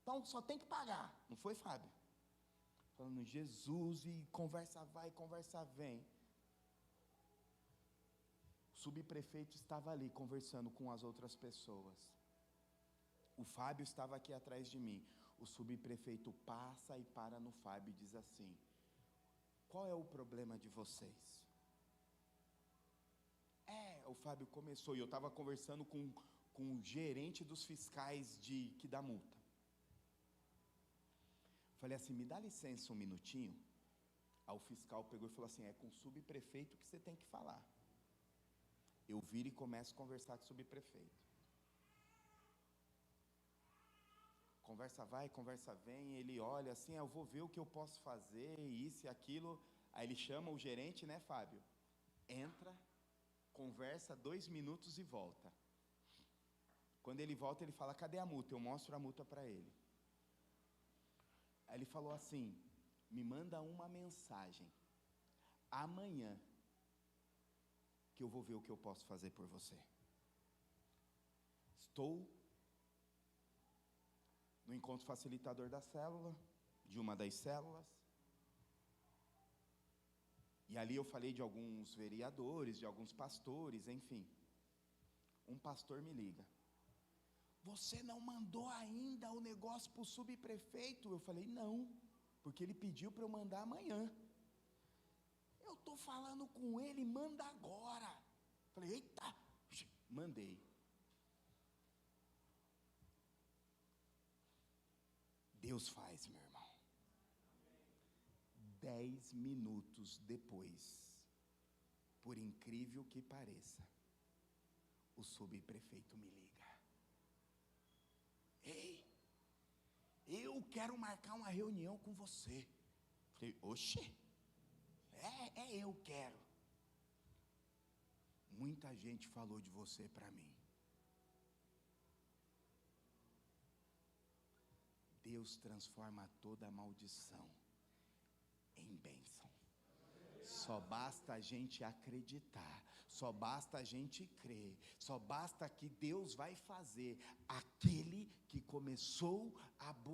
Então só tem que pagar. Não foi, Fábio? Falando Jesus, e conversa vai, conversa vem. O subprefeito estava ali conversando com as outras pessoas. O Fábio estava aqui atrás de mim. O subprefeito passa e para no Fábio e diz assim: qual é o problema de vocês? O Fábio começou, e eu estava conversando com o gerente dos fiscais que dá multa. Falei assim: me dá licença um minutinho. Aí o fiscal pegou e falou assim: é com o subprefeito que você tem que falar. Eu viro e começo a conversar com o subprefeito. Conversa vai, conversa vem, ele olha assim: eu vou ver o que eu posso fazer, isso e aquilo. Aí ele chama o gerente, né, Fábio? Entra, conversa 2 minutos e volta. Quando ele volta, ele fala: cadê a multa? Eu mostro a multa para ele. Aí ele falou assim: me manda uma mensagem amanhã, que eu vou ver o que eu posso fazer por você. Estou no encontro facilitador da célula, de uma das células, e ali eu falei de alguns vereadores, de alguns pastores, enfim. Um pastor me liga: você não mandou ainda o negócio para o subprefeito? Eu falei: não, porque ele pediu para eu mandar amanhã. Eu estou falando com ele, manda agora. Falei: eita, mandei. Deus faz, meu irmão. 10 minutos depois, por incrível que pareça, o subprefeito me liga: ei, eu quero marcar uma reunião com você. Falei: oxe, eu quero. Muita gente falou de você para mim. Deus transforma toda maldição em bênção. Só basta a gente acreditar, só basta a gente crer, só basta que Deus vai fazer. Aquele que começou a boa